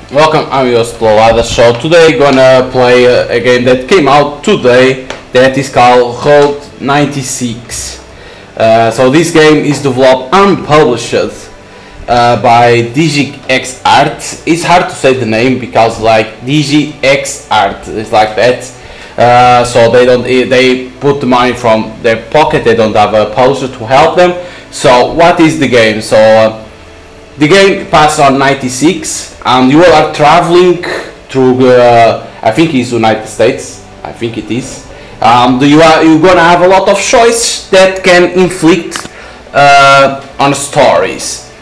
Welcome, I'm your theloladass. So today gonna play a game that came out today that is called Road 96. So this game is developed and published by DGX Art. It's hard to say the name because like DGX Art is like that. So they put the money from their pocket. They don't have a publisher to help them. So what is the game? So the game passed on 96 and you are traveling through I think it's United States. I think it is. You're gonna have a lot of choice that can inflict on stories.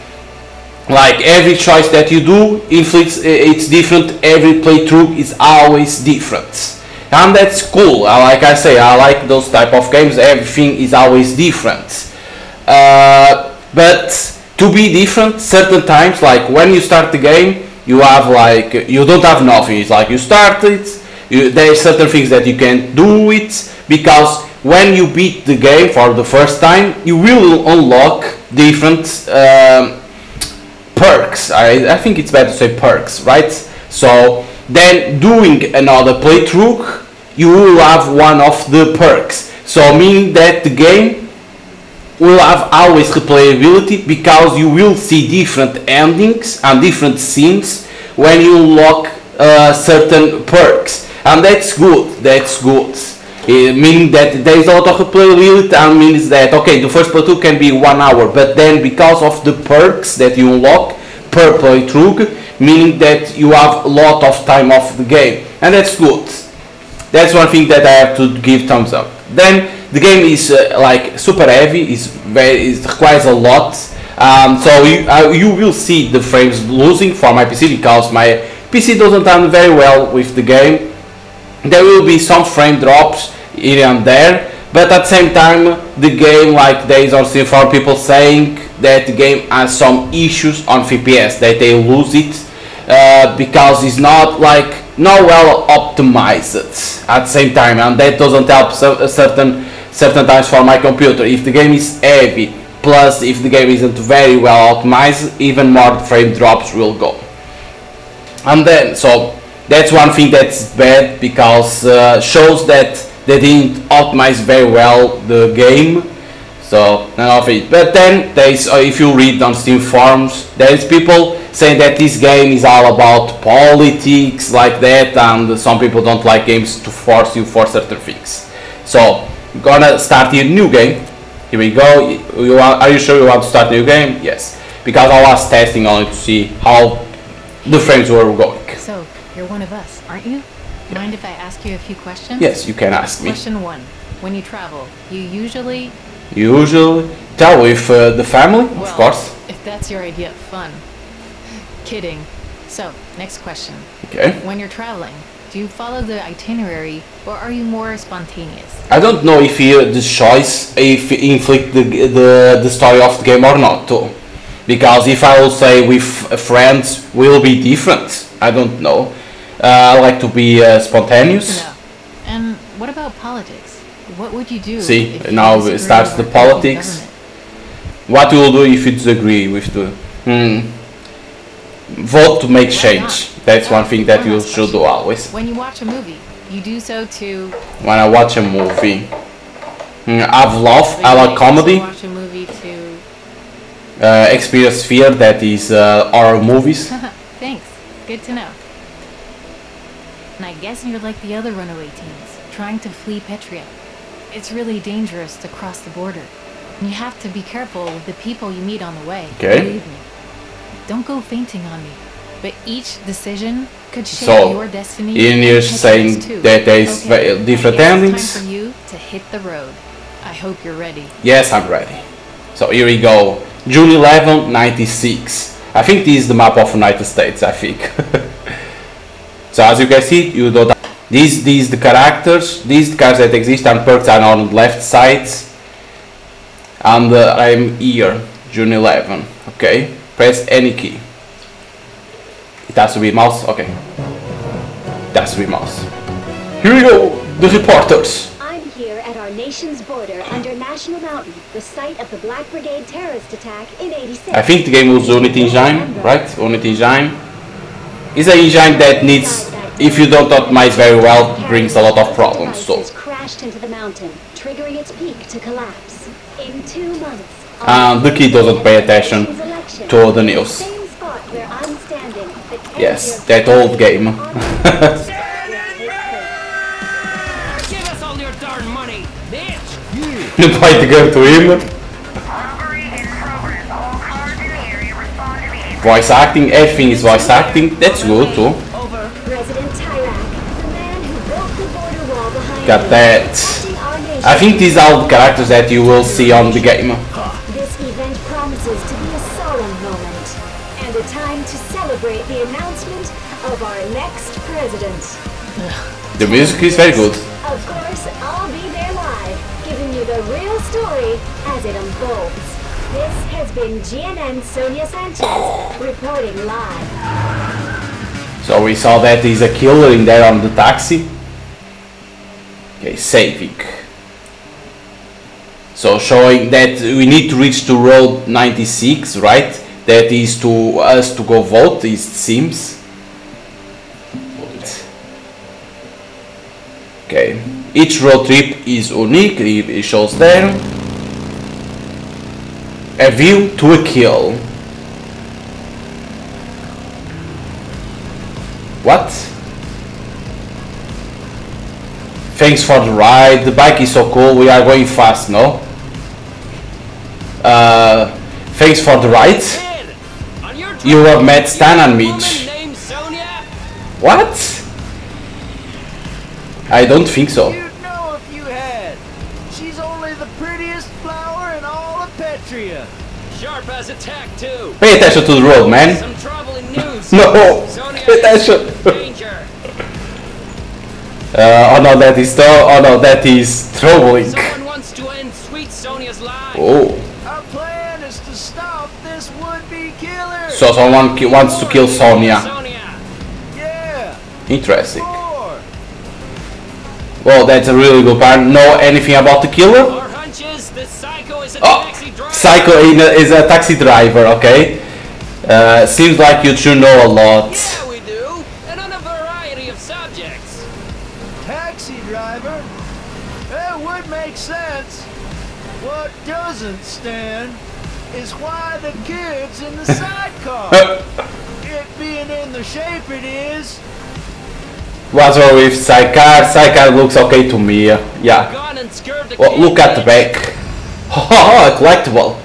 Like every choice that you do inflicts, it's different. Every playthrough is always different, and that's cool. Like I say, I like those type of games. Everything is always different, but to be different certain times, like when you start the game, you have like you don't have nothing. It's like you start it. There are certain things that you can't do it because when you beat the game for the first time, you will unlock different perks. I think it's better to say perks, right? So then doing another playthrough, you will have one of the perks. So meaning that the game will have always replayability because you will see different endings and different scenes when you unlock certain perks. And that's good, that's good. It means that there is a lot of replayability and means that, okay, the first playthrough can be 1 hour, but then because of the perks that you unlock per playthrough, meaning that you have a lot of time off the game. And that's good. That's one thing that I have to give thumbs up. Then the game is like super heavy, it requires a lot. So you will see the frames losing for my PC because my PC doesn't run very well with the game. There will be some frame drops here and there, but at the same time the game, like there is also for people saying that the game has some issues on FPS, that they lose it because it's not well optimized at the same time, and that doesn't help certain times for my computer. If the game is heavy, plus if the game isn't very well optimized, even more frame drops will go. And then so that's one thing that's bad because shows that they didn't optimize very well the game. So none of it. But then there is, if you read on Steam forums, there is people saying that this game is all about politics like that, and some people don't like games to force you for certain things. So we're gonna start a new game. Here we go. Are you sure you want to start a new game? Yes, because I was testing only to see how the frames were going. So you're one of us, aren't you? Mind if I ask you a few questions? Yes, you can ask me. Question 1. When you travel, you usually travel with the family, well, of course. If that's your idea of fun. Kidding. So, next question. Okay. When you're traveling, do you follow the itinerary or are you more spontaneous? I don't know if the choice if inflict the story of the game or not too. Because if I will say with friends will be different, I don't know. I like to be spontaneous. No. And what about politics? What would you do? See, if now you it starts the politics. What you will do if you disagree with the vote to make change. That's one thing that you should do always. When you watch a movie, you do so to. When I watch a movie, I've loved. I like comedy. Watch a movie to. Experience fear, that is horror movies. Thanks, good to know. And I guess you're like the other runaway teens, trying to flee Petria. It's really dangerous to cross the border. And you have to be careful with the people you meet on the way. Okay. Believe me. Don't go fainting on me. But each decision could shape your destiny. In you're saying that there is different endings. It's time for you to hit the road. I hope you're ready. Yes, I'm ready. So here we go. June 11, 96. I think this is the map of United States, I think. So as you can see, you don't have these the characters, these cars that exist, and perks are on the left sides. And I'm here, June 11. Okay, press any key. It has to be mouse, okay. It has to be mouse. Here we go, the reporters. I'm here at our nation's border under National Mountain, the site of the Black Brigade terrorist attack in '86. I think the game was Unity Engine, right? Unity Engine. It's an engine that needs, if you don't optimize very well, brings a lot of problems. So crashed into the mountain, triggering its peak to collapse. In 2 months. the kid doesn't pay attention to the news. Same spot where I'm standing. Yes, that old game. Give us all your darn money, bitch! You try to go to him. Voice acting, everything is voice acting. That's good too. President Tyrak, the man who built the border wall behind Got that. I think these are the characters that you will see on the game. This event promises to be a solemn moment and a time to celebrate the announcement of our next president. The music is very good. Of course, I'll be there live, giving you the real story as it unfolds. This has been GNN Sonia Sanchez reporting live. So we saw that he's a killer in there on the taxi. Okay, saving. So showing that we need to reach to road 96, right? That is to us to go vote, it seems. Okay, each road trip is unique, it shows there. A view to a kill. What? Thanks for the ride, the bike is so cool, we are going fast, no? Thanks for the ride. You have met Stan and Mitch. What? I don't think so. You'd know if you had. She's only the prettiest flower in all of Petria. Sharp as a tack too. Pay attention to the road, man. Some troubling news. No, Sonia pay attention. is in danger. Oh no, that is troubling. Someone wants to end sweet Sonia's life. Oh, Our plan is to stop this would-be killer. so someone wants to kill Sonia. Sonia. Yeah. Interesting. More. Well, that's a really good part. Know anything about the killer? Our hunch is this psycho is a Oh, taxi driver. Psycho is a taxi driver. Okay. Seems like you should know a lot. Yeah, we do. And on a variety of subjects. Taxi driver? That would make sense. What doesn't, Stan, is why the kid's in the sidecar. It being in the shape it is. What's wrong with Sidecar? Sidecar looks okay to me. Yeah. Gone and scared the Well, kid, look at the bitch. back. Oh, a collectible.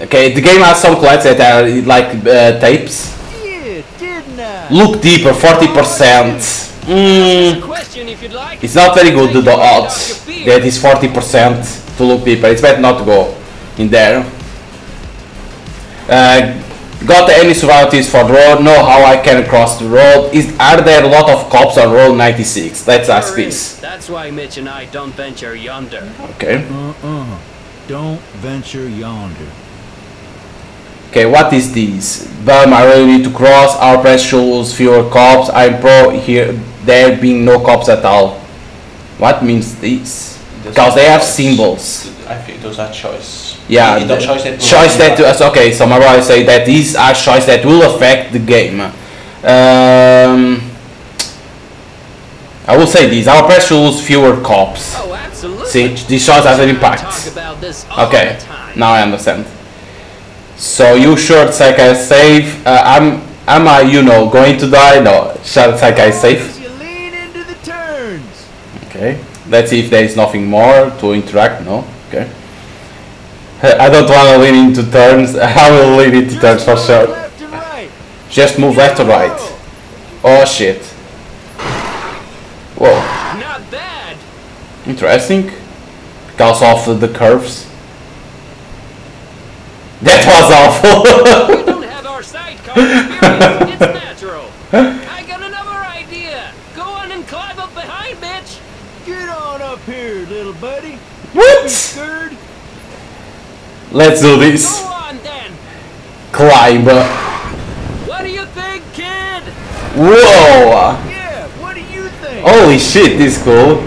Okay, the game has some collects that are like tapes. Yeah, didn't I? Look deeper, 40%. Here's a question if you'd like. It's not very good, the odds. That is 40% to look deeper. It's better not to go in there. Got any survival tips for the road? Know how I can cross the road? Are there a lot of cops on road 96? Let's ask There this. is. That's why Mitch and I don't venture yonder. Okay. Don't venture yonder. Okay, what is this? Bum, I really need to cross. Our press shows fewer cops. I'm pro here. There being no cops at all. What means this? Because they have symbols. I think those are choice. Yeah, the choice that okay, so my brother say that these are choices that will affect the game. I will say these. Our press shows fewer cops. Oh, absolutely. See, these choices have an impact. Talk about this all Okay, the time. now I understand. So you sure Saika is safe? Am I, going to die? No, sure Saika is safe. You lean into the turns. Okay, let's see if there is nothing more to interact. No, okay. I don't want to lean into turns. I will lean into turns for sure. Left and right. Just move left or right. Oh shit. Whoa, Not bad. interesting. Because of the curves. That was awful. We don't have our sidecar experience. It's natural. I got another idea. Go on and climb up behind, bitch. Get on up here, little buddy. What? Scared? Let's do Go this. on then. Climb. What do you think, kid? Whoa. Yeah, what do you think? Holy shit, this is cool.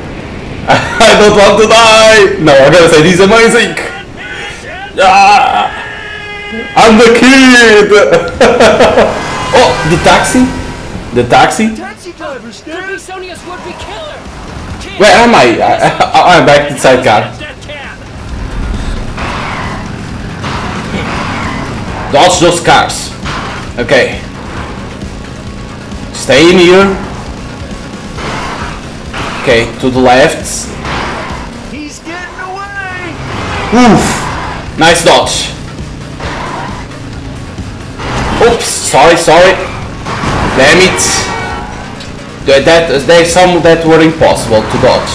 I don't want to die. No, I'm gonna say this is amazing. Ah, I'm the kid. Oh, the taxi. The taxi? Taxi driver, Could be Stan. Sonia's would-be killer. Kid, Where am I? I'm back to the sidecar. that cab. Dodge those cars. Okay. Stay in here. Okay, to the left. He's getting away. Oof. Nice dodge. Oops. Sorry. Damn it. There's some that were impossible to dodge.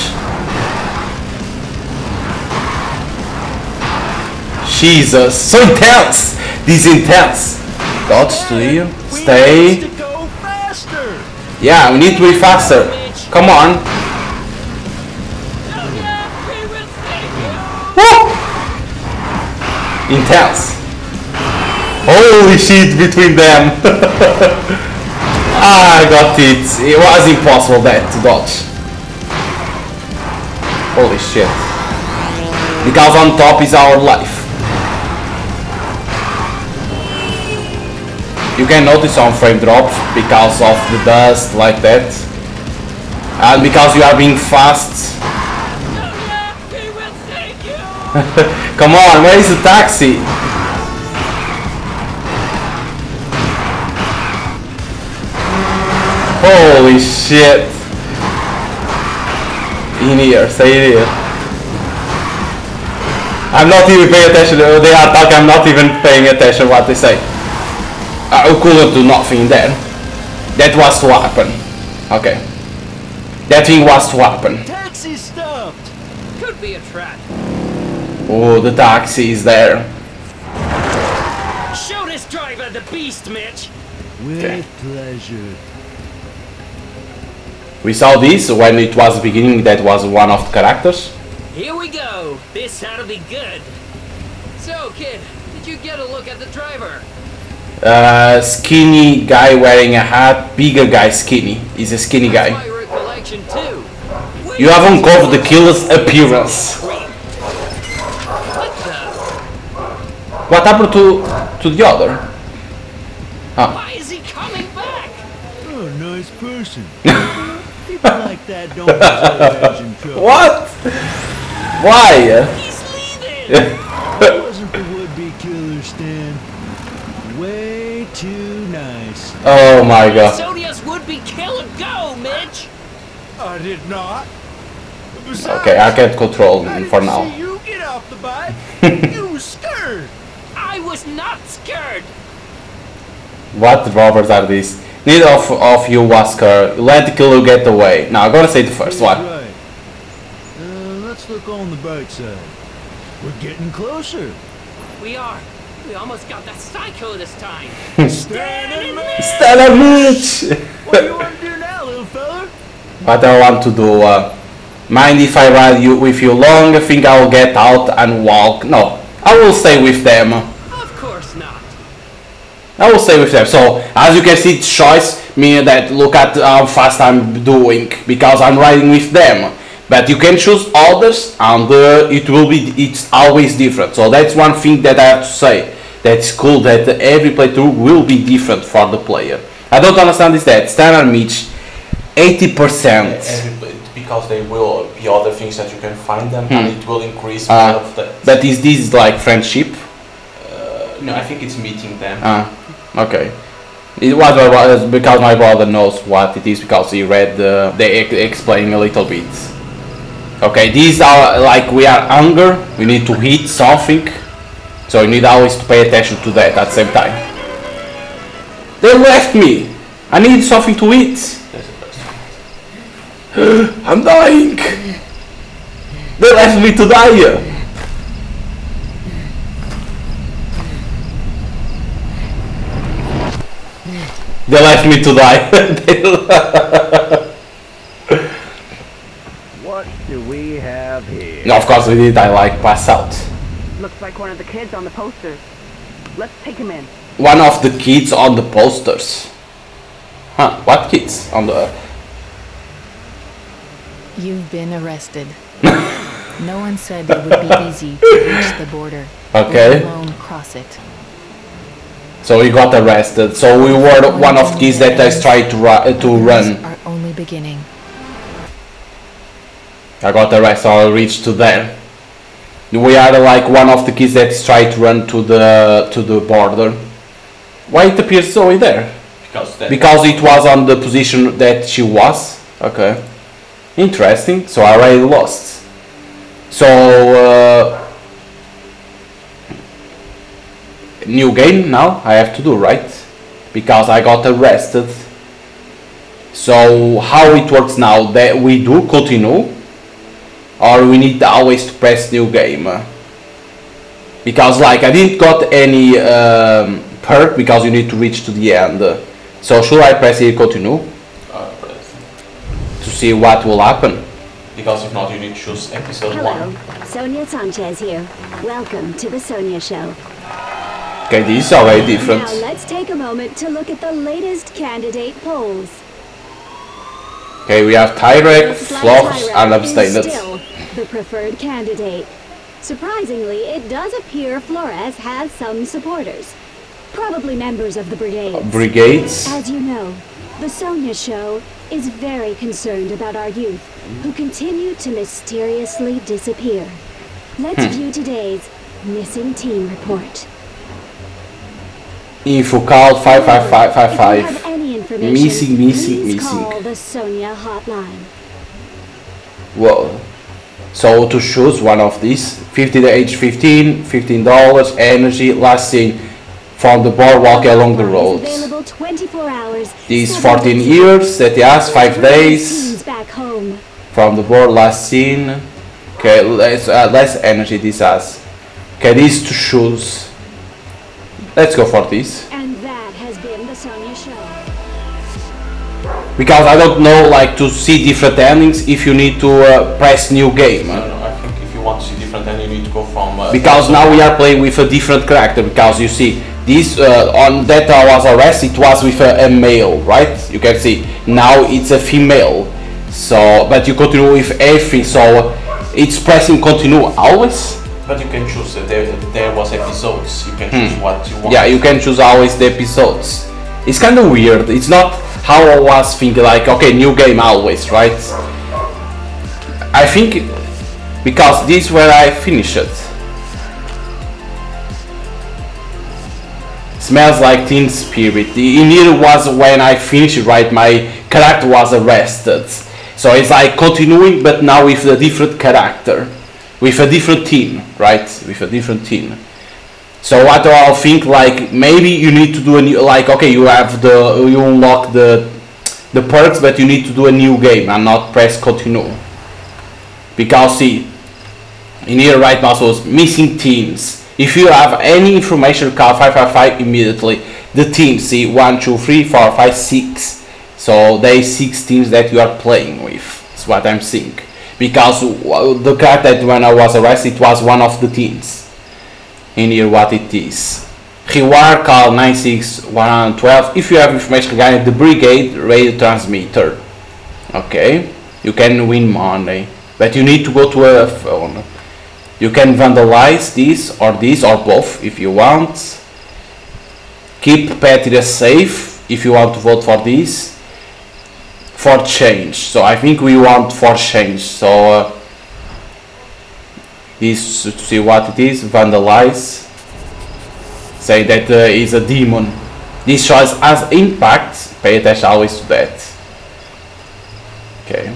Jesus. So intense. This is intense. Dodge to here. We Stay. need to go faster. Yeah, we need to be faster. Come on. Sonia, we will save you. Woo! Intense. Holy shit between them. I got it. It was impossible that to dodge. Holy shit. Because on top is our life. You can notice some frame drops because of the dust like that. And because you are being fast. Sonia, we will save you. Come on, where is the taxi? Holy shit. In here, stay in here. I'm not even paying attention. They are talking, I'm not even paying attention what they say. I couldn't do nothing there. That was to happen. Okay. That thing was to happen. Taxi stopped. Could be a trap. Oh, the taxi is there. Show this driver the beast, Mitch. With Okay. pleasure. We saw this when it was beginning, that was one of the characters. Here we go. This ought to be good. So, kid, did you get a look at the driver? Skinny guy wearing a hat, bigger guy skinny. He's a skinny That's guy. my recollection too. You have uncovered the killer's appearance. What the? What happened to the other? Why is he coming back? Oh, nice person. People like that don't deserve engine trouble. What? Why? He's leaving. That wasn't the would-be killer, Stan. Way too nice. Oh my god. Sonia's would-be killer go, Mitch. I did not. Besides, Okay, I can't control I him didn't for now. see you get off the bike. You were scared. I was not scared. What robbers are these? Neither of you was scared. Let the killer get away. Now I'm gonna say the first one. Right. Let's look on the bright side. We're getting closer. We are. We almost got that psycho this time. Stan and Mitch. Stellar Mitch! What do you want to do now, little fella? What I want to do, mind if I ride with you long? I think I'll get out and walk. No, I will stay with them. Of course not. I will stay with them. So, as you can see, it's choice, meaning that look at how fast I'm doing, because I'm riding with them. But you can choose others, and it's always different. So that's one thing that I have to say. That's cool that every playthrough will be different for the player. I don't understand is that standard Mitch 80%. Because they will be other things that you can find them, and it will increase Ah. of that. But is this like friendship? No, I think it's meeting them. Okay. It was because my brother knows what it is, because he read they explain a little bit. Okay, these are like we are hungry, we need to eat something, so you need always to pay attention to that at the same time. They left me! I need something to eat! I'm dying! They left me to die! They left me to die. What do we have here? No, of course we did. I like pass out. Looks like one of the kids on the posters. Let's take him in. One of the kids on the posters. Huh? What kids on the? You've been arrested. No one said it would be easy to reach the border, Okay. let alone cross it. So we got arrested. So we were one of these that I tried to run. Are only beginning. I got arrested, so I reached to there. We are like one of the kids that tried to run to the border. Why it appears over there? Because it was on the position that she was. Okay. Interesting. So I already lost. So new game now I have to do, right? Because I got arrested. So how it works now, that we do continue, or we need always to press new game? Because like I didn't got any perk because you need to reach to the end. So should I press here continue? Press. To see what will happen? Because if not, you need to choose episode Hello, 1. Sonia Sanchez here. Welcome to the Sonia Show. Okay, this is already different. Now let's take a moment to look at the latest candidate polls. Okay, we have Tyrek, Looks like Floss, Tyrek and is Abstained. still the preferred candidate. Surprisingly, it does appear Flores has some supporters. Probably members of the brigades. Brigades. As you know, the Sonia Show is very concerned about our youth, who continue to mysteriously disappear. Let's view today's missing teen report. Infocal If you have 55555. any information, Missing. please call the Sonia hotline. Whoa. So to choose one of these, 50 to age 15, $15, energy, last seen from the boardwalk along the roads. Available 24 hours. These 14 years, that has 5 days Teens back home. from the board last seen. Okay, less energy this has. Okay, these to choose. Let's go for this. And that has been the Sonia Show. Because I don't know, like, to see different endings if you need to press new game. No, I think if you want to see different, then you need to go from... Because now we are playing with a different character. Because you see, this on that I was arrested, it was with a male, right? You can see now it's a female. So, but you continue with everything. So it's pressing continue always. But you can choose. There was episodes. You can choose what you want. Yeah, you can choose always the episodes. It's kind of weird. It's not how I was thinking. Like, okay, new game always, right? I think because this is where I finished it. Smells like Teen Spirit. In here was when I finished it, right? My character was arrested. So it's like continuing, but now with a different character. With a different team, right? With a different team. So what do I think? Like maybe you need to do a new, like okay, you unlock the perks, but you need to do a new game and not press continue. Because see, in here right now, so it's missing teams. If you have any information, call 555 immediately. The teams, see 1, 2, 3, 4, 5, 6. So there is 6 teams that you are playing with. That's what I'm saying. Because the character that when I was arrested, it was one of the teams. In here what it is. Reward call 96112 if you have information regarding the brigade radio transmitter. Okay, you can win money, but you need to go to a phone. You can vandalize this or both if you want. Keep Petria safe if you want to vote for this. For change, so I think we want for change. So this to see what it is. Vandalize. Say that is a demon. This shows as impact. Pay attention always to that. Okay.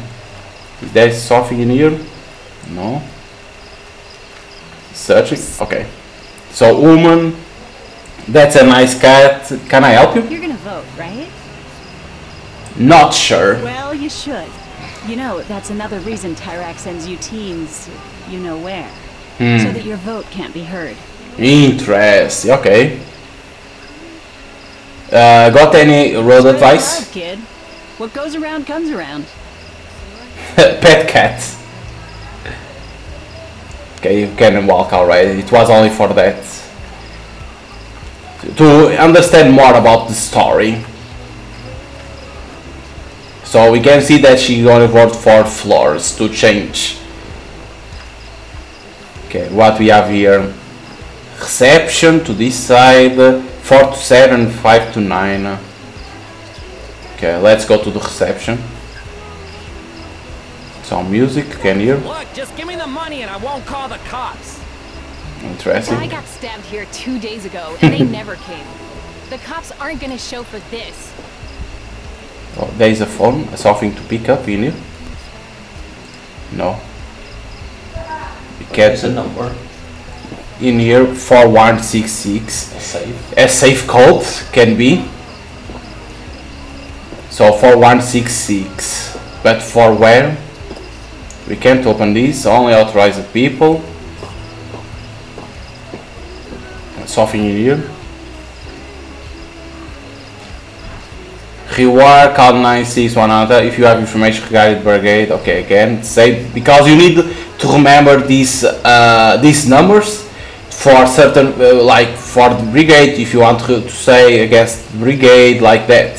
Is there something in here? No. Searching. Okay. So woman. That's a nice cat. Can I help you? You're gonna vote, right? Not sure. Well, you should. You know, that's another reason Tyrak sends you teens, you know where. So that your vote can't be heard. Interesting. Okay. Got any road advice? Love, kid. What goes around comes around. Pet cat. Okay, you can walk already. It was only for that. To understand more about the story. So we can see that she's gonna vote for floors to change. Okay, what we have here? Reception to this side, 4 to 7, 5 to 9. Okay, let's go to the reception. Some music, can you hear? Look, just give me the money and I won't call the cops. Interesting. I got stabbed here 2 days ago and they never came. The cops aren't gonna show for this. Oh, there is a phone, something to pick up in here. No. You get a number. In here 4166. A safe. A safe code can be. So 4166. But for where? We can't open this, only authorized people. Something in here. Reward, call 96100 if you have information regarding brigade. Okay, again, say because you need to remember these numbers for certain, like for the brigade. If you want to say against brigade like that,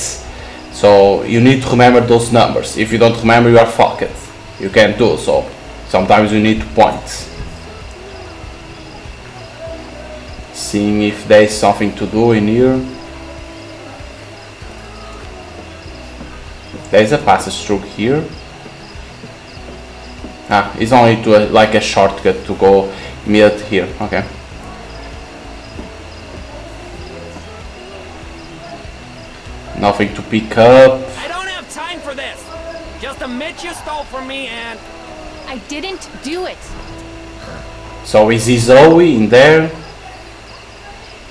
so you need to remember those numbers. If you don't remember, you are fucked. You can't do so. Sometimes you need to point. Seeing if there is something to do in here. There is a passage through here. Ah, it's only to like a shortcut to go immediately here. Okay. Nothing to pick up. I don't have time for this. Just admit you stole from me and... I didn't do it. So is Zoe in there?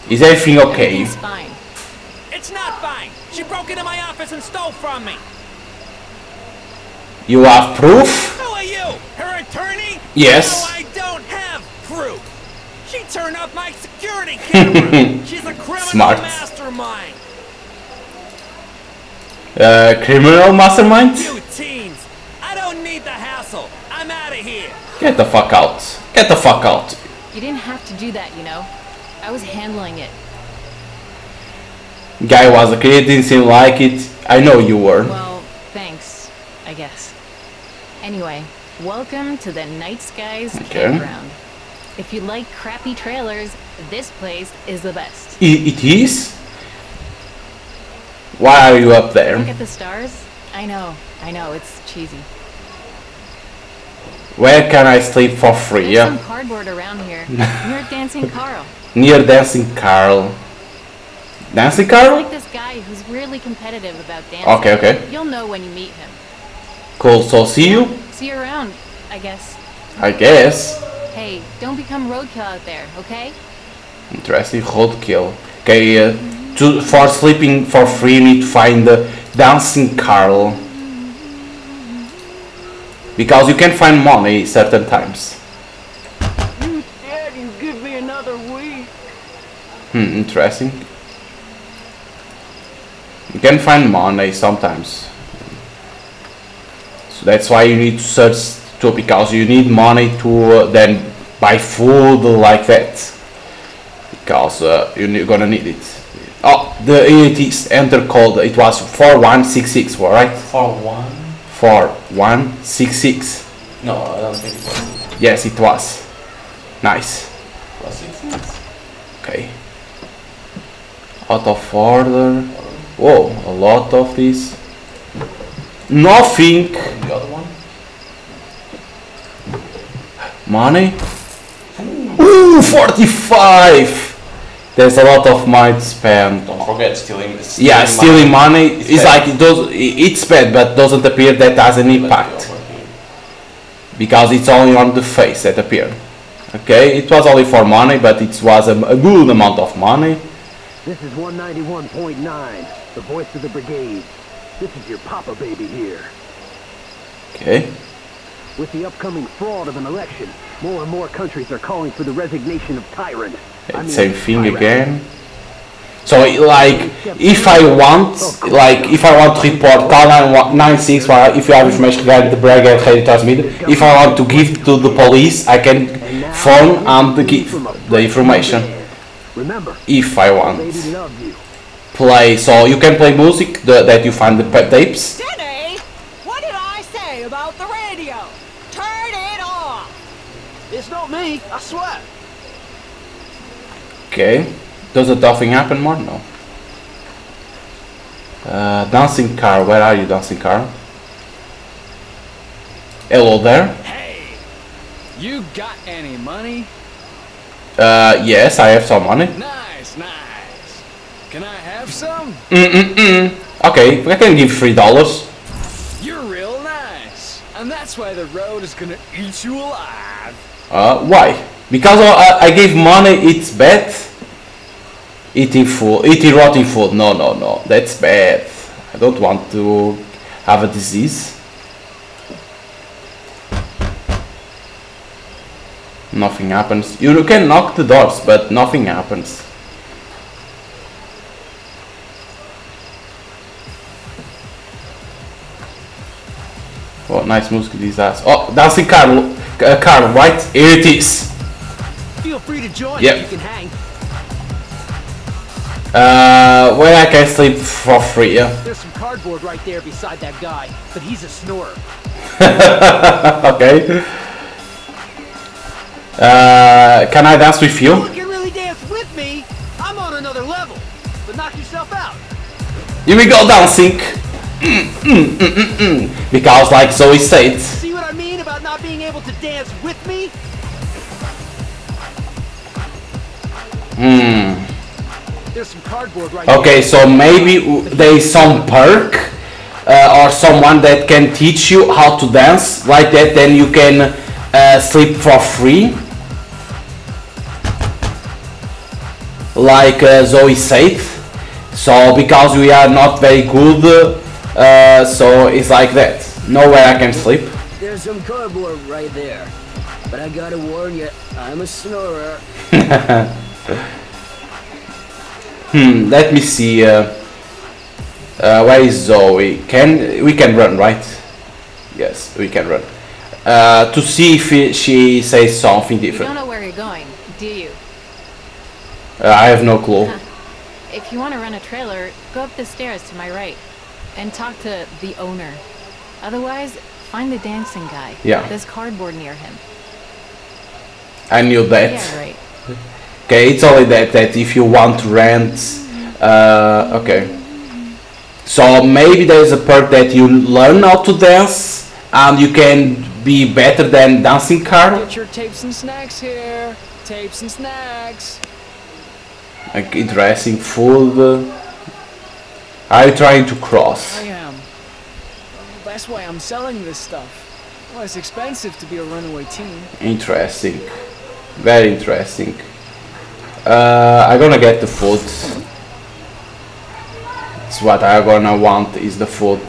Is everything okay? Everything's fine. It's not fine. She broke into my office and stole from me. You have proof? Who are you? Her attorney? Yes. No, I don't have proof. She turned off my security camera. She's a criminal Smart. mastermind. Criminal mastermind? You teens. I don't need the hassle. I'm out of here. Get the fuck out. Get the fuck out. You didn't have to do that, you know. I was handling it. Guy was a kid, didn't seem like it. I know you were. Well, thanks, I guess. Anyway, welcome to the Night Skies campground. If you like crappy trailers, this place is the best. It is? Why are you up there? Look at the stars. I know, it's cheesy. Where can I sleep for free? There's some cardboard around here. Near Dancing Carl. Near Dancing Carl. Dancing Carl? Like this guy who's really competitive about dancing. Okay, okay. You'll know when you meet him. Cool, so see you? See you around, I guess. I guess. Hey, don't become roadkill out there, okay? Interesting, roadkill. Okay, for sleeping for free, you need to find the Dancing Carl. Because you can find money certain times. Dad, you give me another week. Interesting. You can find money sometimes. So that's why you need to search too, because you need money to then buy food like that. Because you're gonna need it. Oh, it is enter code. It was 4166, right? 4166. No, I don't think it was. Yes, it was. Nice. Was 66? Okay. Out of order. Whoa, a lot of this. Nothing. The other one? Money. Ooh, 45. There's a lot of money to spend. Don't forget stealing Stealing money is bad. like it's bad, but doesn't appear that has an impact because it's only on the face that appear. Okay, it was only for money, but it was a good amount of money. This is 191.9, the voice of the brigade. This is your papa baby here. Okay. With the upcoming fraud of an election, more and more countries are calling for the resignation of tyrant. Same thing again. So like if I want to report call 996 if you have information regarding the brigade radio transmitter, if I want to give to the police, I can phone and give the information. Remember, if I want. baby loves you. Play, so you can play music that you find the tapes. Denny, what did I say about the radio? Turn it off. It's not me, I swear. Okay. Does the nothing happen more? No. Dancing car, where are you, dancing car? Hello there. Hey, you got any money? Yes, I have some money. Nice, nice. Can I have some? Okay, I can give $3. You're real nice. And that's why the road is gonna eat you alive. Why? Because I gave money, it's bad? Eating rotting food. No, no, no. That's bad. I don't want to have a disease. Nothing happens. You can knock the doors, but nothing happens. Oh, nice music, these ass. Oh, dancing car, right? Here it is. Feel free to join. Yep. You can hang. Where I can sleep for free, yeah? There's some cardboard right there beside that guy, but he's a snorer. Okay. Can I dance with you? You can really dance with me. I'm on another level, but knock yourself out. Here we go, dancing. Because, like Zoe said. See what I mean about not being able to dance with me? There's some cardboard right Okay, so maybe there is some perk or someone that can teach you how to dance like that, then you can sleep for free, like Zoe said. So because we are not very good, so it's like that. Nowhere I can sleep. There's some cardboard right there, but I gotta warn you, I'm a snorer. Let me see. Where is Zoe? We can run, right? Yes, we can run. To see if she says something different. You don't know where you're going, do you? I have no clue. If you want to rent a trailer, go up the stairs to my right and talk to the owner. Otherwise, find the dancing guy. Yeah. There's cardboard near him. I knew that. Yeah, right. Okay, it's only that if you want to rent, okay. So maybe there is a perk that you learn how to dance and you can be better than dancing car. Get your tapes and snacks here. Tapes and snacks. Like interesting food. Are you trying to cross? I am. That's why I'm selling this stuff. Well, it's expensive to be a runaway teen. Interesting. Very interesting. I'm gonna get the food. It's what I'm gonna want is the food.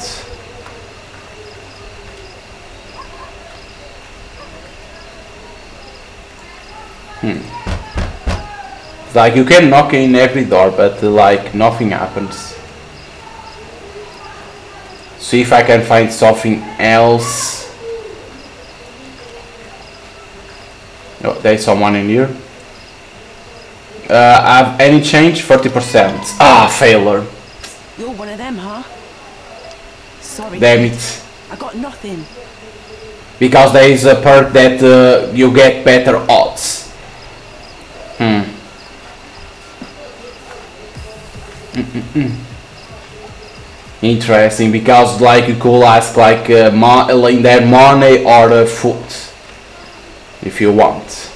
It's like you can knock in every door, but like nothing happens. See if I can find something else. Oh, there's someone in here. Have any change? 30%. Ah, failure. You're one of them, huh? Sorry. Damn it. I got nothing. Because there is a perk that you get better odds. Interesting, because like you could ask like in their money or food. If you want.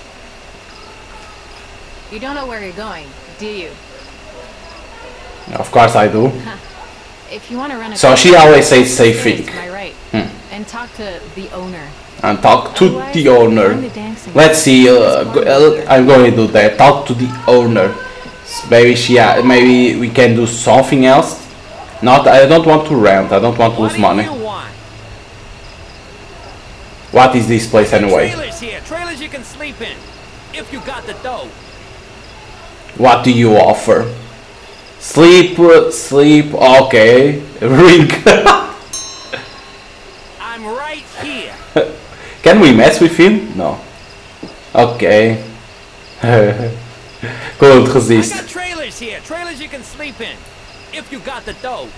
You don't know where you're going, do you? Of course I do. If you want to run a So she always says same thing. to my right, and talk to the owner. And talk to the owner. Let's see. I'm going to do that. Talk to the owner. Maybe maybe we can do something else. Not. I don't want to rent. I don't want to lose money. What is this place anyway? Trailers here. Trailers you can sleep in. If you got the dough. What do you offer? Sleep. Okay. Ring. I'm right here. Can we mess with him? No. Okay. Couldn't I resist. got trailers here. Trailers you can sleep in. If you got the dough.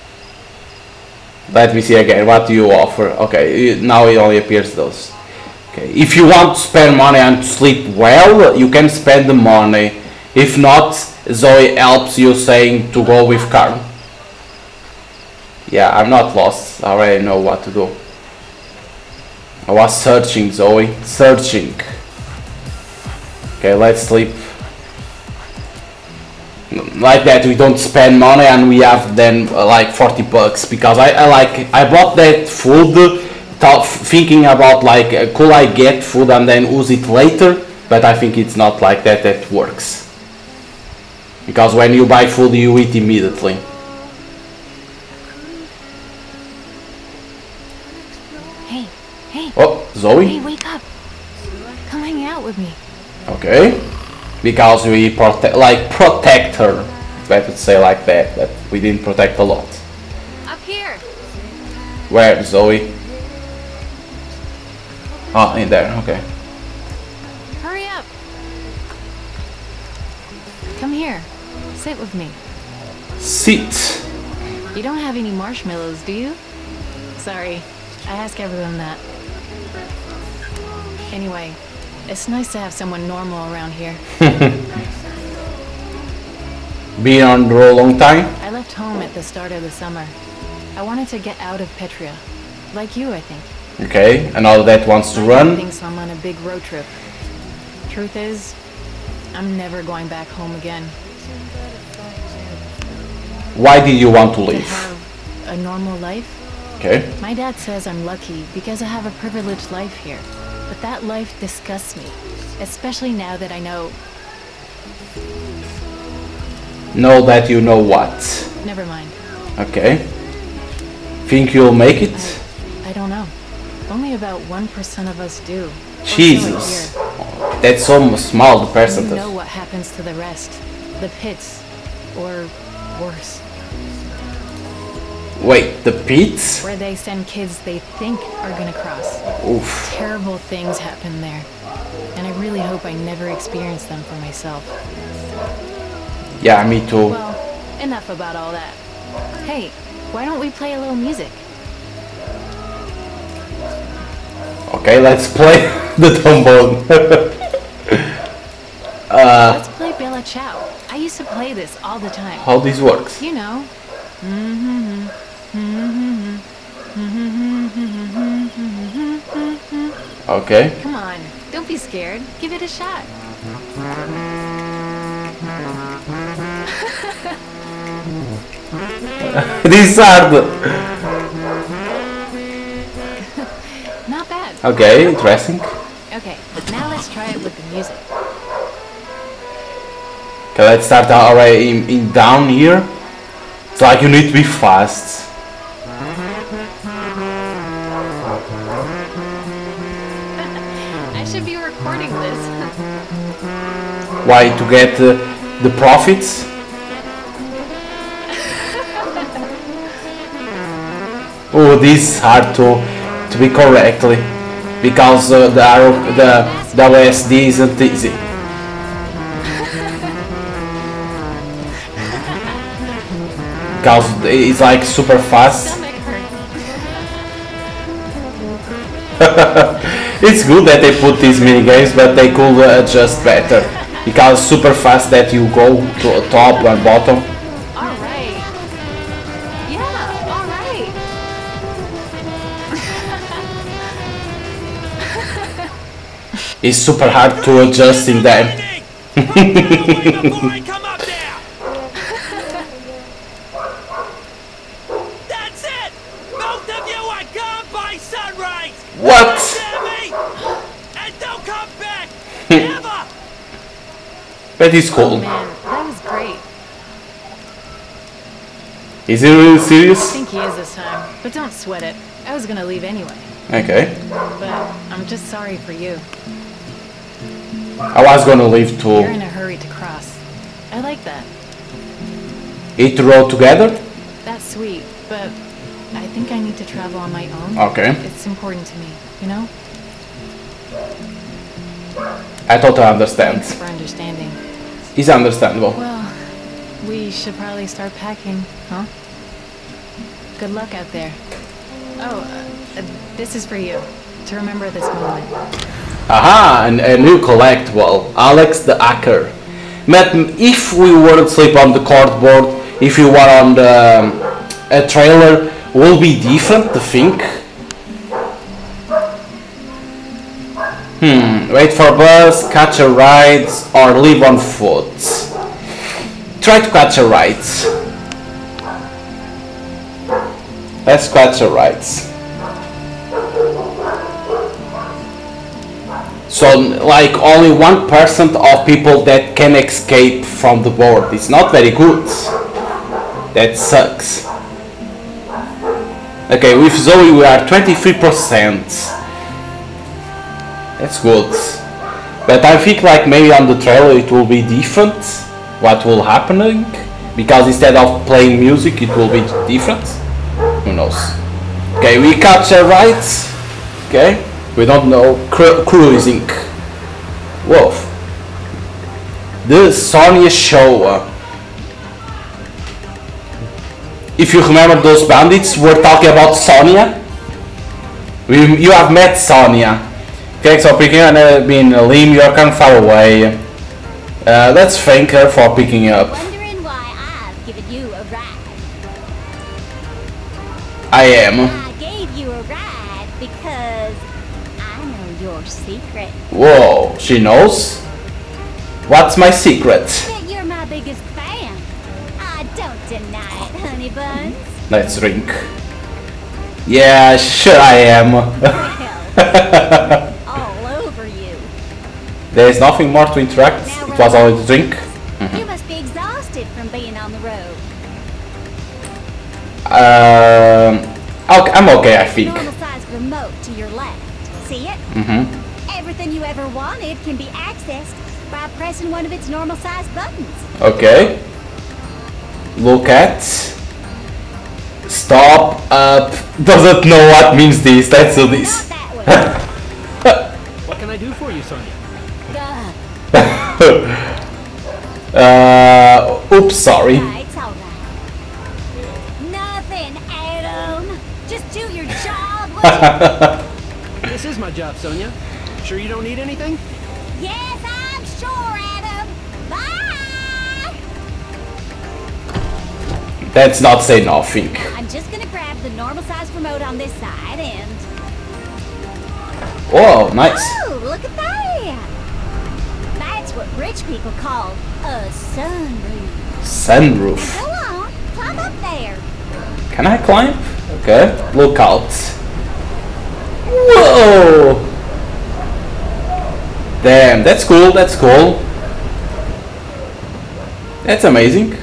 Let me see again. What do you offer? Okay, now it only appears those. Okay, if you want to spend money and sleep well, you can spend the money. If not, Zoe helps you saying to go with Carl. Yeah, I'm not lost. I already know what to do. I was searching, Zoe. Searching. Okay, let's sleep. Like that, we don't spend money and we have then like 40 bucks, because I bought that food thinking about like could I get food and then use it later, but I think it's not like that works, because when you buy food you eat immediately. Hey. Oh, Zoe? Hey, wake up. Come hang out with me. Okay. Because we protect her. It's better to say like that, but we didn't protect a lot. Up here. Where, Zoe? Oh, in there, okay. Hurry up. Come here. Sit with me. Sit. You don't have any marshmallows, do you? Sorry, I ask everyone that. Anyway, it's nice to have someone normal around here. Been on the road a long time? I left home at the start of the summer. I wanted to get out of Petria. Like you, I think. Okay, and all that wants to run? Thinks I'm on a big road trip. Truth is, I'm never going back home again. Why did you want to To leave? have a normal life? Okay. My dad says I'm lucky because I have a privileged life here. But that life disgusts me, especially now that I know... Know that you know what? Never mind. Okay. Think you'll make it? I don't know. Only about 1% of us do. Jesus. That's so small, the percentage. You know what happens to the rest. The pits. Or worse. Wait, the pits? Where they send kids they think are gonna cross. Oof. Terrible things happen there. And I really hope I never experience them for myself. Yeah, me too. Well, enough about all that. Hey, why don't we play a little music? Okay, let's play the trombone. Let's play Bella Ciao. I used to play this all the time. How this works? You know. Okay. Come on, don't be scared. Give it a shot. This is hard. Not bad. Okay, interesting. Okay, now let's try it with the music. Okay, let's start already in down here. It's like you need to be fast. I should be recording this. Why? To get the profits? Oh, this is hard to be correctly, because the LSD isn't easy. Because it's like super fast. It's good that they put these mini games, but they could adjust better, because super fast that you go to top and bottom. Alright. Yeah, alright. It's super hard to adjust in them. That's it! Both of you are gone by sunrise! What? And don't come back! Ever! That is cool. Oh man, that was great. Is he really I serious? think he is this time, but don't sweat it. I was gonna leave anyway. Okay. But I'm just sorry for you. I was gonna leave You're to in a hurry to cross. I like that. eat the road together. That's sweet, but I think I need to travel on my own. Okay. It's important to me, you know? I totally understand. Thanks for understanding. It's understandable. Well, we should probably start packing, huh? Good luck out there. Oh, this is for you, to remember this moment. Aha, and a new collectible, Alex the Hacker. But if we wouldn't sleep on the cardboard, if you were on the a trailer, will be different to think. Wait for bus, catch a ride, or live on foot. Try to catch a ride. Let's catch a ride. So like only 1% of people that can escape from the board. It's not very good. That sucks. Okay, with Zoe we are 23%. That's good. But I think like maybe on the trailer it will be different. What will happening? Because instead of playing music it will be different. Who knows? Okay, we capture rights. Okay, we don't know. Cruising. Whoa. The Sonya show. If you remember those bandits, we're talking about Sonya. You have met Sonya. Okay, so picking up being a limb, you're kind of far away. Let's thank her for picking up. Wondering why I've given you a ride. I am. I gave you a ride because I know your secret. Whoa, she knows? What's my secret? That you're my biggest fan. I don't deny it, honey buns. Let's drink. Yeah, sure I am. All over you. There's nothing more to interact. Now, It was only the drink. You must be exhausted from being on the road. Okay, I'm okay, I think. Normal size remote to your left. See it? Everything you ever wanted can be accessed by pressing one of its normal size buttons. Okay. Look at. Stop. Up. Doesn't know what means this. Let's do this. What can I do for you, Sonya? Oops, sorry. It's all right. Nothing, Adam. Just do your job. This is my job, Sonya. Sure you don't need anything? Yes, I'm sure, Adam. Bye. Let's not say nothing. I'm just gonna grab the normal size remote on this side and... Oh, nice. Oh, look at that. That's what rich people call a sunroof. Sunroof. Now go on, climb up there. Can I climb? Okay. Look out. Whoa! Damn, that's cool, that's cool. That's amazing.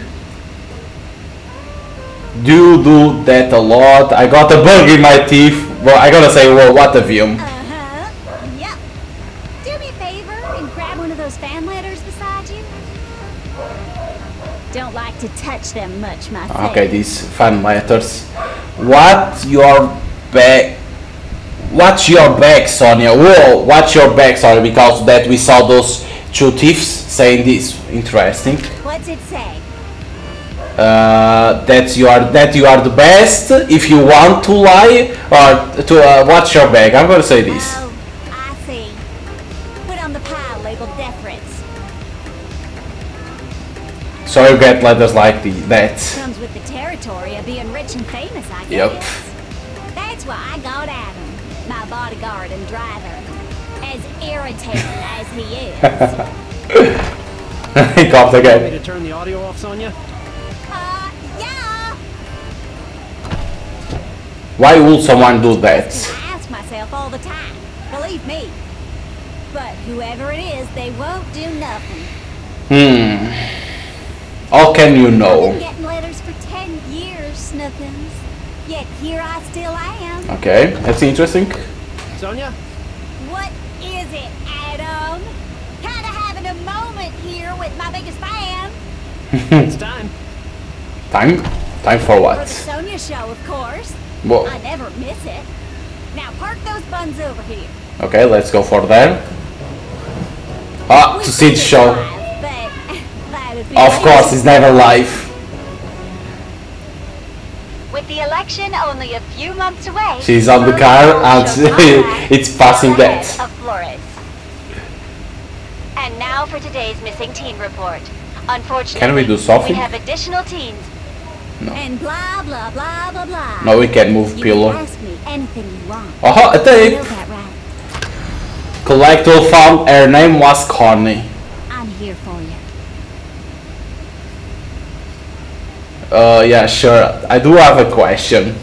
Do that a lot. I got a bug in my teeth. Well, I gotta say, whoa, what a view. Yep. Do me a favor and grab one of those fan letters beside you. Don't like to touch them much myself. Okay, these fan letters. What's your back, Sonya? Whoa, what's your back, Sonya? Because that we saw those two thieves saying this. Interesting. What's it say? That you are the best. If you want to lie, or to what's your back? I'm gonna say this. Oh, I see. Put on the pile labeled deference. So you get letters like that. Comes with the territory of being rich and famous, I guess. Yep. That's why I got Adam, my bodyguard and driver. As irritating as he is. He comes again. Want me to turn the audio off, Sonya? Yeah. Why would someone do that? I ask myself all the time. Believe me. But whoever it is, they won't do nothing. How can you I've know? been getting letters for 10 years, Snookums. Yet here I still am. Okay, that's interesting. Sonya? What is it, Adam? Kinda having a moment here with my biggest fan. It's time. Time for For the what? Sonya show, of course. Whoa. I never miss it. Now park those buns over here. Okay, let's go for that. Ah, to see the show. Of course, it's never live. With the election only a few months away, She's on the car and it's passing that. of Flores. And now Now for today's missing teen report. Unfortunately, can we do something? we have additional teens. No. And blah, blah, blah, blah, blah. No, we can move pillow. You can ask me anything you want. Aha, a tape! You know that, right? Collector found her name was Connie. I'm here for you. Yeah, sure. I do have a question.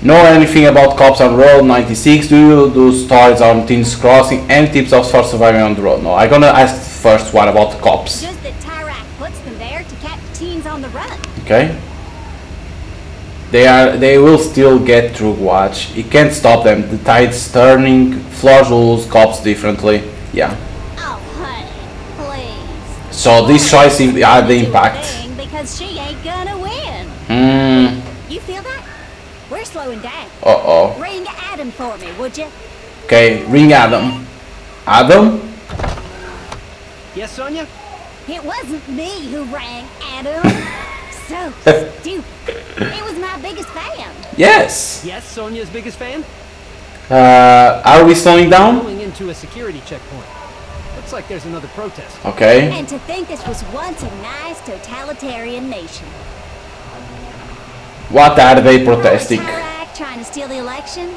Know anything about cops on road 96? Do you do stories on teens crossing? Any tips of for surviving on the road? No, I'm gonna ask the first one about the cops. Just that Tyrak puts them there to catch teens on the run. Okay. They will still get through watch. You can't stop them. The tide's turning. Floors will lose cops differently. Yeah. Oh, honey, please. So this choice had the impact. Because she ain't gonna win. Hmm. You feel that? We're slowing down. Uh-oh. Ring Adam for me, would you? Okay, ring Adam. Adam? Yes, Sonia? It wasn't me who rang Adam. So stupid. It was my biggest fan. Yes. Yes, Sonia's biggest fan? Are we slowing down? Pulling into a security checkpoint. Looks like there's another protest. Okay. And to think this was once a nice totalitarian nation. What are they protesting? Tyrak trying to steal the election?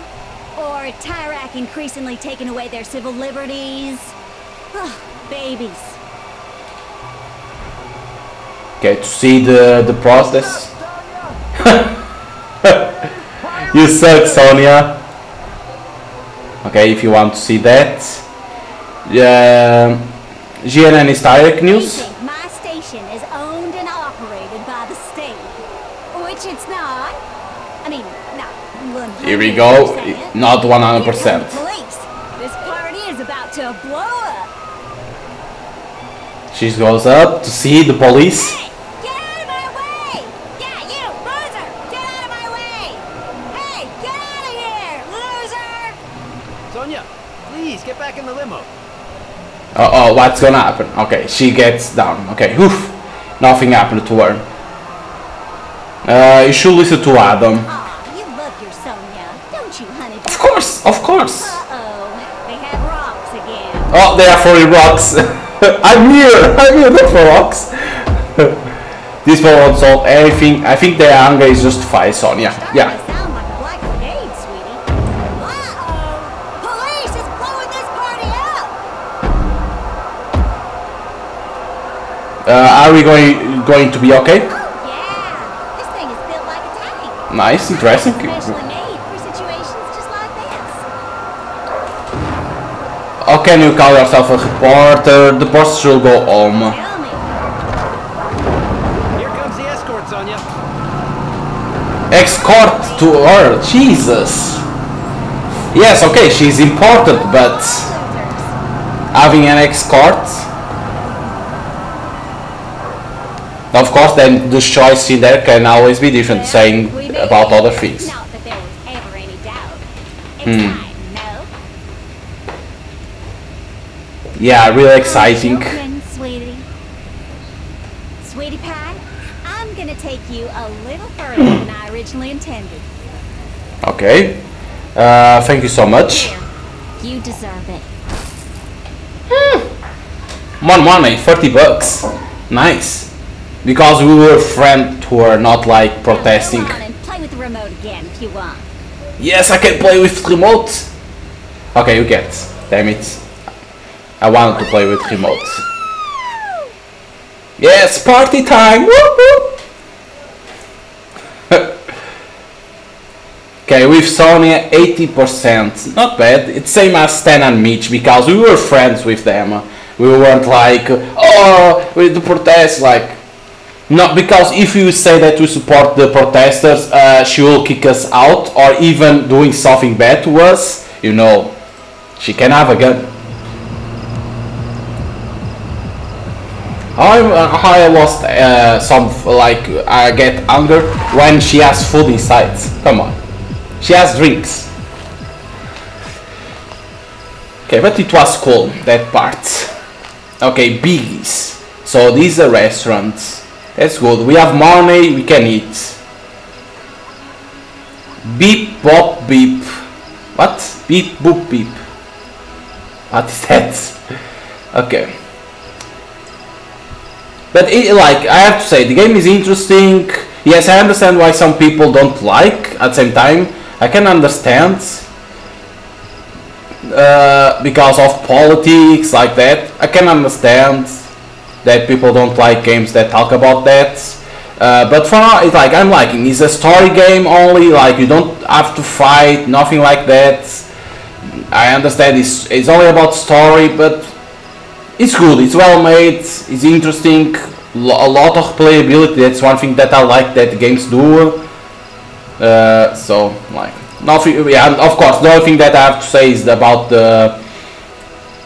Or Tyrak increasingly taking away their civil liberties? Oh, babies. Okay, to see the protest. You suck, Sonia. Okay, if you want to see that. GNN is Tyrak News. My station is owned and operated by the state, which it's not. I mean, not 100%. Here we go. Not 100%. Police. This party is about to blow up. She goes up to see the police. Hey, get out of my way! Yeah, you, loser! Get out of my way! Hey, get out of here, loser! Sonia, please get back in the limo. Uh-oh, what's gonna happen? Okay, she gets down. Okay, oof. Nothing happened to her. You should listen to Adam. Aw, you love your Sonia, don't you, honey? Of course, of course. Uh-oh, they have rocks again. Oh, they are for rocks. I'm here not for rocks. This one won't solve anything. I think their anger is justified, Sonia. Yeah. Sound like a black grenade, sweetie. Uh-oh, police is blowing this party up. Are we going to be okay? Oh yeah, this thing is built like a tank. Nice, interesting. Especially made for situations just like this. How can you call yourself a reporter? The boss should go home. Tell me. Here comes the escort, Sonia. Escort to her, Jesus. Yes, okay, she's important, but having an escort. Of course, then the choice in there can always be different, saying about other things. Not that there was ever any doubt. Exciting, no? Yeah, really exciting. Joking, sweetie. Sweetie pie, I'm gonna take you a little further than I originally intended. Okay. Thank you so much. Here, you deserve it. More money, 30 bucks. Nice. Because we were friends to her, not like protesting. Go on and play with the remote again if you want. Yes, I can play with remote. Okay, you get. Damn it. I wanted to play with remote. Yes, party time! Woo woo! Okay, with Sonia 80%. Not bad. It's same as Stan and Mitch because we were friends with them. We weren't like, oh, with the protests, like. No, because if you say that we support the protesters, she will kick us out, or even doing something bad to us, you know, she can have a gun. I lost some, like, I get hunger when she has food inside. Come on. She has drinks. Okay, but it was cool, that part. Okay, biggies. So these are restaurants. That's good. We have money, we can eat. Beep, bop, beep. What? Beep, boop, beep. What is that? Okay. But like, I have to say, the game is interesting. Yes, I understand why some people don't like. At the same time, I can understand. Because of politics like that. I can understand that people don't like games that talk about that. But for now, it's like, I'm liking. It's a story game only, like you don't have to fight, nothing like that. I understand it's only about story, but it's good, it's well made, it's interesting, a lot of playability. That's one thing that I like that games do. So, like, nothing, yeah, of course, the only thing that I have to say is about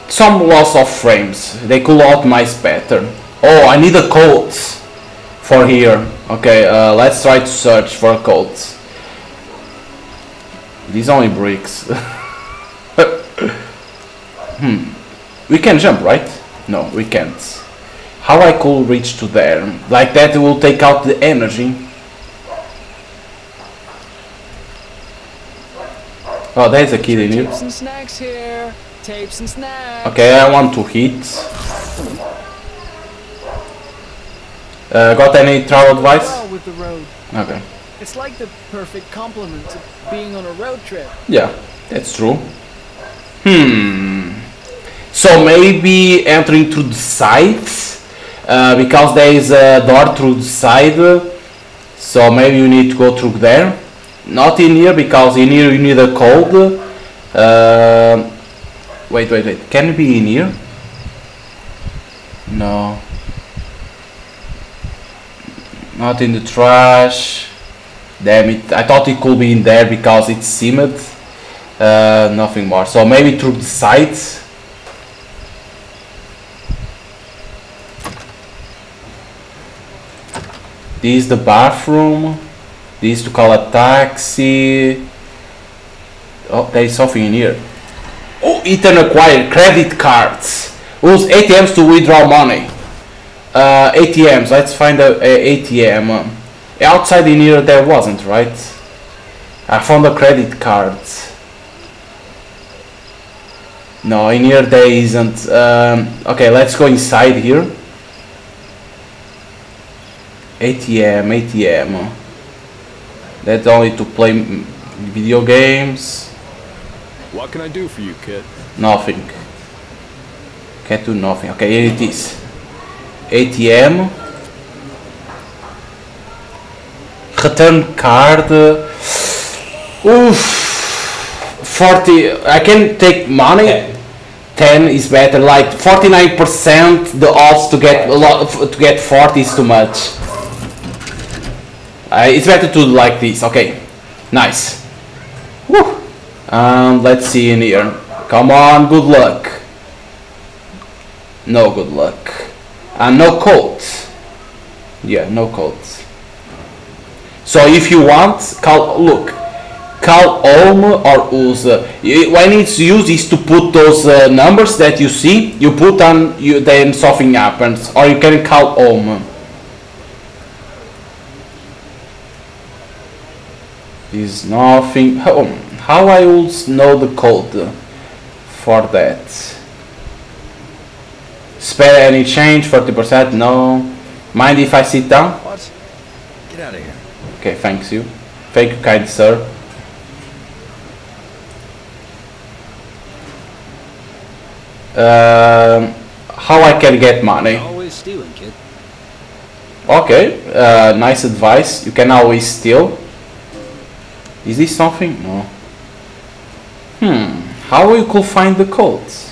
some loss of frames. They could optimize better. Oh, I need a code for here. Okay, let's try to search for codes. These only bricks. We can jump, right? No, we can't. How I could reach to there? Like that will take out the energy. Oh, there's a kid in here. Tapes and snacks here. Tapes and snacks. Okay, I want to hit. Got any travel advice? Well with the road. Okay. It's like the perfect complement to being on a road trip. Yeah, that's true. So maybe entering through the sides, because there is a door through the side. So maybe you need to go through there. Not in here, because in here you need a code. Wait. Can it be in here? No. Not in the trash. Damn it, I thought it could be in there because it's seamed. Nothing more. So maybe through the sides. This is the bathroom. This is to call a taxi. Oh, there is something in here. Oh, Ethan acquired credit cards. Use ATMs to withdraw money. ATMs, let's find a ATM. Outside in here there wasn't, right? I found a credit card. No, in here there isn't. Okay, let's go inside here. ATM. That's only to play video games. What can I do for you, kid? Nothing. Can't do nothing. Okay, here it is. ATM. Return card. Oof. 40. I can take money. 10 is better. Like 49%. The odds to get a lot to get 40 is too much. It's better to do like this. Okay, nice. Woo. Let's see in here. Come on, good luck. No good luck. And no codes. Yeah, no codes. So if you want, call home or use. When it's used is to put those numbers that you see. You put on, then something happens, or you can call home. Is nothing. How I will know the code for that? Spare any change? 40%? No. Mind if I sit down? What? Get out of here. Okay, thank you, kind sir. How I can get money? Always stealing, kid. Okay, nice advice. You can always steal. Is this something? No. How we could find the codes?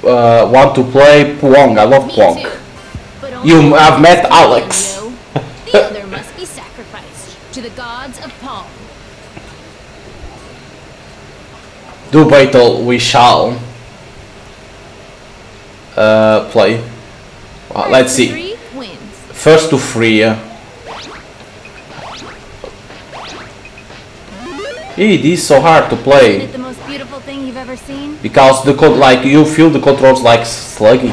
Want to play Pwong? I love Pwong. You have met Alex. The other must be sacrificed to the gods of Pong. Do battle, we shall. Play. Let's see. First to 3. It is so hard to play. Isn't it the most beautiful thing you've ever seen? Because the code, like you feel the controls like sluggy.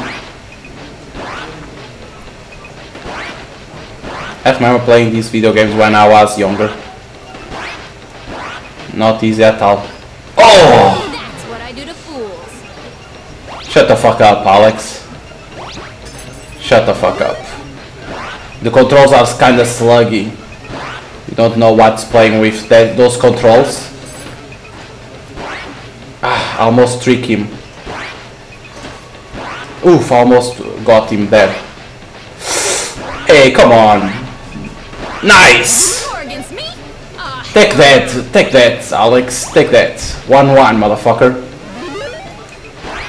I remember playing these video games when I was younger. Not easy at all. Oh! That's what I do to fools. Shut the fuck up, Alex. Shut the fuck up. The controls are kinda sluggy. You don't know what's playing with those controls. Ah, almost trick him. Oof, almost got him there. Hey, come on. Nice! Take that, Alex, take that. 1-1, motherfucker.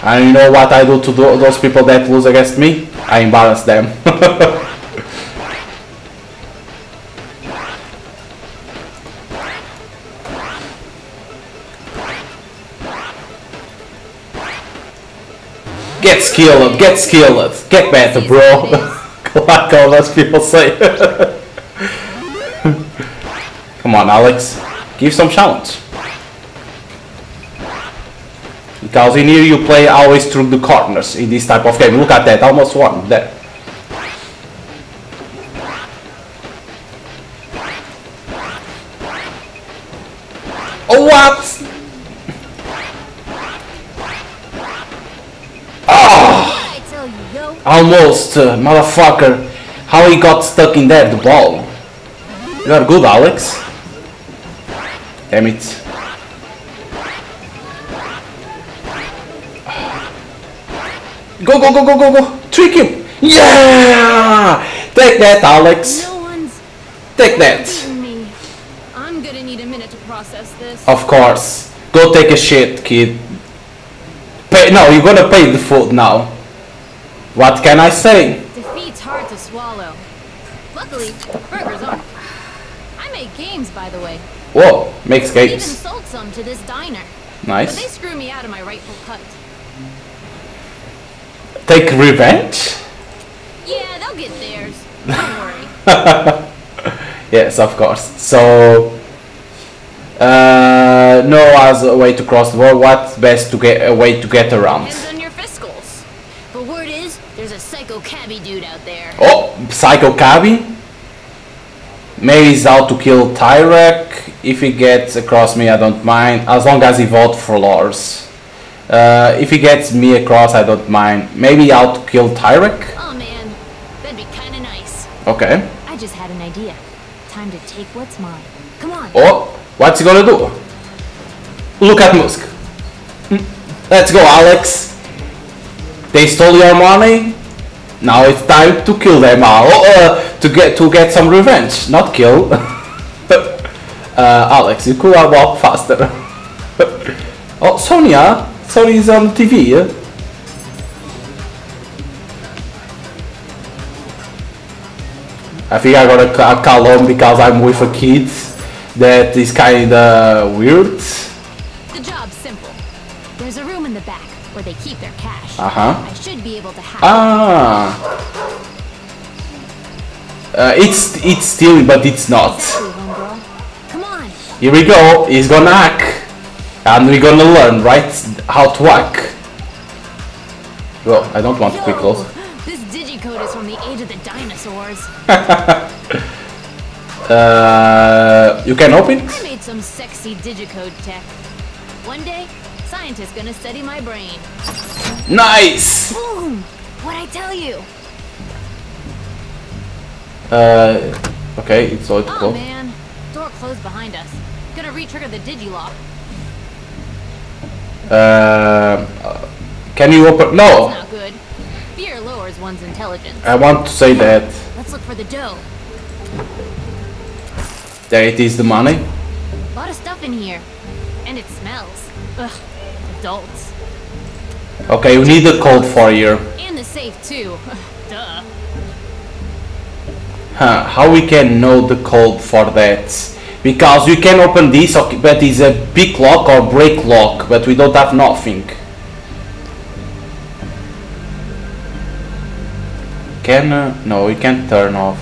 And you know what I do to those people that lose against me? I embarrass them. Get skilled, get better, bro. Like all those people say. Come on, Alex, give some challenge. Because in here you play always through the corners in this type of game. Look at that, almost won there. Oh, what? Oh! Almost, motherfucker. How he got stuck in there, the ball. You are good, Alex. Damn it. Go, go, go, go, go, go! Trick him! Yeah! Take that, Alex. Take that. I'm gonna need a minute to process this. Of course. Go take a shit, kid. Pay, no, you're gonna pay the food now. What can I say? Defeat's hard to swallow. Luckily, burgers aren't. I make games, by the way. Whoa, makes I even games. sold some to this diner. Nice. But they screw me out of my rightful cut. Take revenge? Yeah, they'll get theirs. Don't worry. Yes, of course. So, no as a way to cross the board. What's best to get a way to get around? Depends on your fiscals. But word is, there's a psycho cabbie dude out there. Oh, psycho cabbie? Maybe he's out to kill Tyrek. If he gets across me, I don't mind, as long as he votes for Lars. If he gets me across, I don't mind. Maybe out to kill Tyrek? Oh man, that'd be kinda nice. Okay. I just had an idea. Time to take what's mine. Come on. Oh, what's he gonna do? Look at Musk. Let's go, Alex. They stole your money. Now it's time to kill them all. To get some revenge, not kill. Alex, you could have walked faster. Oh, Sonia. Sony's on TV. I think I gotta call home because I'm with a kid that is kinda weird. The job's simple. There's a room in the back where they keep their cash. Uh-huh. I should be able to hack. It's stealing, but it's not. Exactly, homegirl. Come on. Here we go. He's gonna hack. And we're gonna learn, right, how to hack. Well, I don't want to be close. This digicode is from the age of the dinosaurs. You can open it? I made some sexy digicode tech. One day, scientists gonna study my brain. Nice! Boom! What'd I tell you? Okay, it's all Oh closed. man, door closed behind us. Gonna re-trigger the digilock. Can you open? No! That's not good. Fear lowers one's intelligence. I want to say that. Let's look for the dough. There it is, the money. A lot of stuff in here. And it smells. Ugh, adults. Okay, we need a code for here. And the safe too. Duh. Huh, how we can know the code for that? Because we can open this, okay, but it's a big lock or break lock, but we don't have nothing. No, we can't turn off.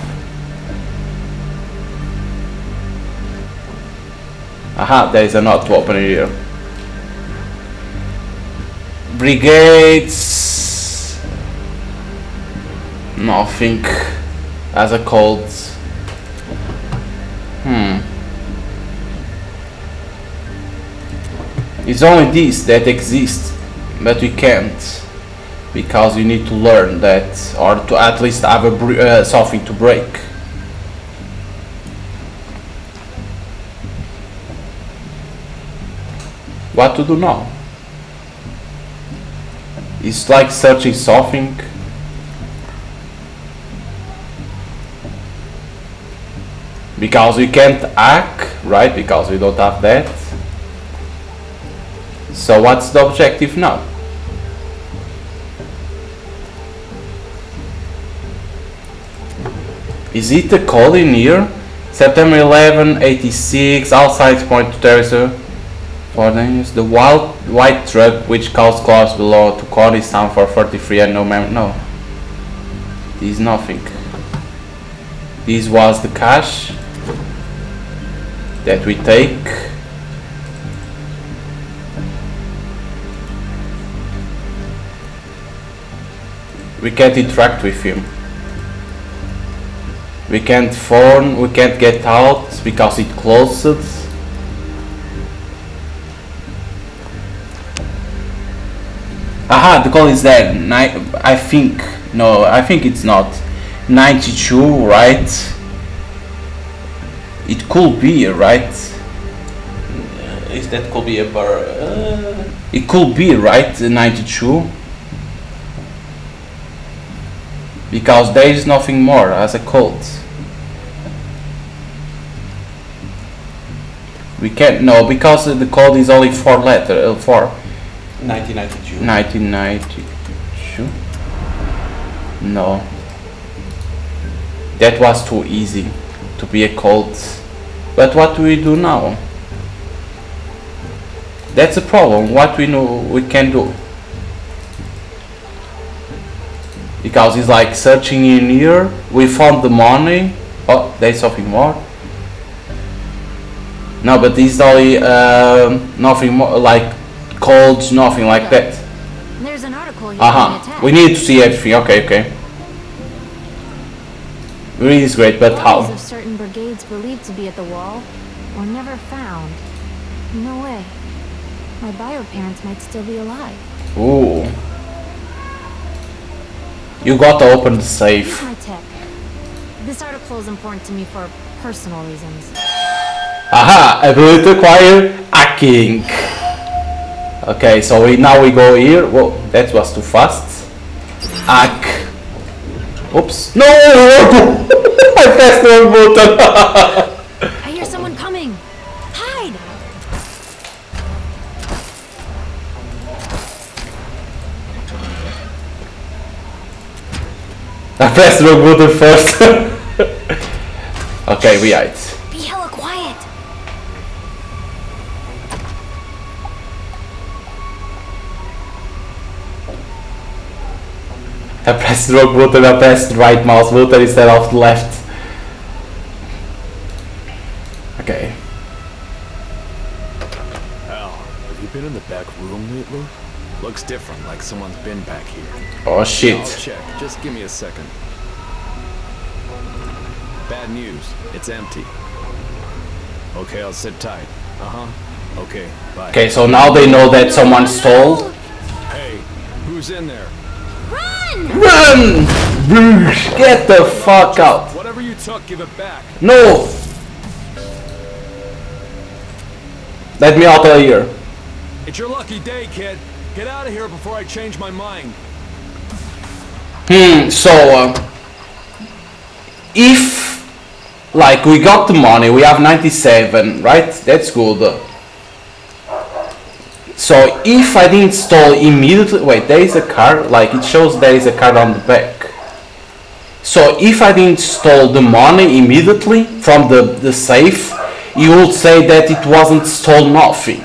Aha, there is a knot to open it here. Brigades. Nothing as a code. It's only this that exists, but we can't. because you need to learn that, or to at least have a something to break. What to do now? It's like searching something. Because we can't hack, right? Because we don't have that. So what's the objective now? Is it a code in here? September 11, 86, outside point to terrace. For the white truck which caused close below to code is down for 43 and no memory. No. This is nothing. This was the cash that we take. We can't interact with him. We can't phone, we can't get out because it closed. Aha, the call is there. I think, no, I think it's not. 92, right? It could be, right? Is that could be a bar? It could be, right? 92. Because there is nothing more as a code. We can't, no, because the code is only 4 letters, 4. 1992. 1992? No. That was too easy to be a code. But what do we do now? That's a problem. What we know we can do? Because it's like searching in here. We found the money. Oh, there's something more. No, but this is only nothing more like codes, nothing like that. There's an article here. We need to see everything. Okay, okay. Really is great, but how? Bodies of certain brigades believed to be at the wall were never found. No way. My bio parents might still be alive. Ooh. You gotta open the safe. Here's my tech. This article is important to me for personal reasons. Aha! Ability acquired hacking. Okay, so now we go here. Whoa, that was too fast. Hack. Oops. No! I pressed the wrong button. I hear someone coming. Hide! I pressed the wrong button first. Okay, we hide. Be hella quiet. I pressed the wrong button, I pressed the right mouse button instead of the left. Okay. Al, have you been in the back room lately? Looks different, like someone's been back here. Oh shit. I'll check, just give me a second. Bad news, it's empty. Okay, I'll sit tight. Okay, bye. Okay, so now they know that someone stole. Hey, who's in there? Run! Get the fuck out! Whatever you took, give it back. No! Let me out of here. It's your lucky day, kid. Get out of here before I change my mind. So if like we got the money, we have 97, right? That's good. So if I didn't stall immediately, wait, there is a card, like it shows there is a card on the back. So if I didn't stall the money immediately from the safe, you would say that it wasn't stole nothing,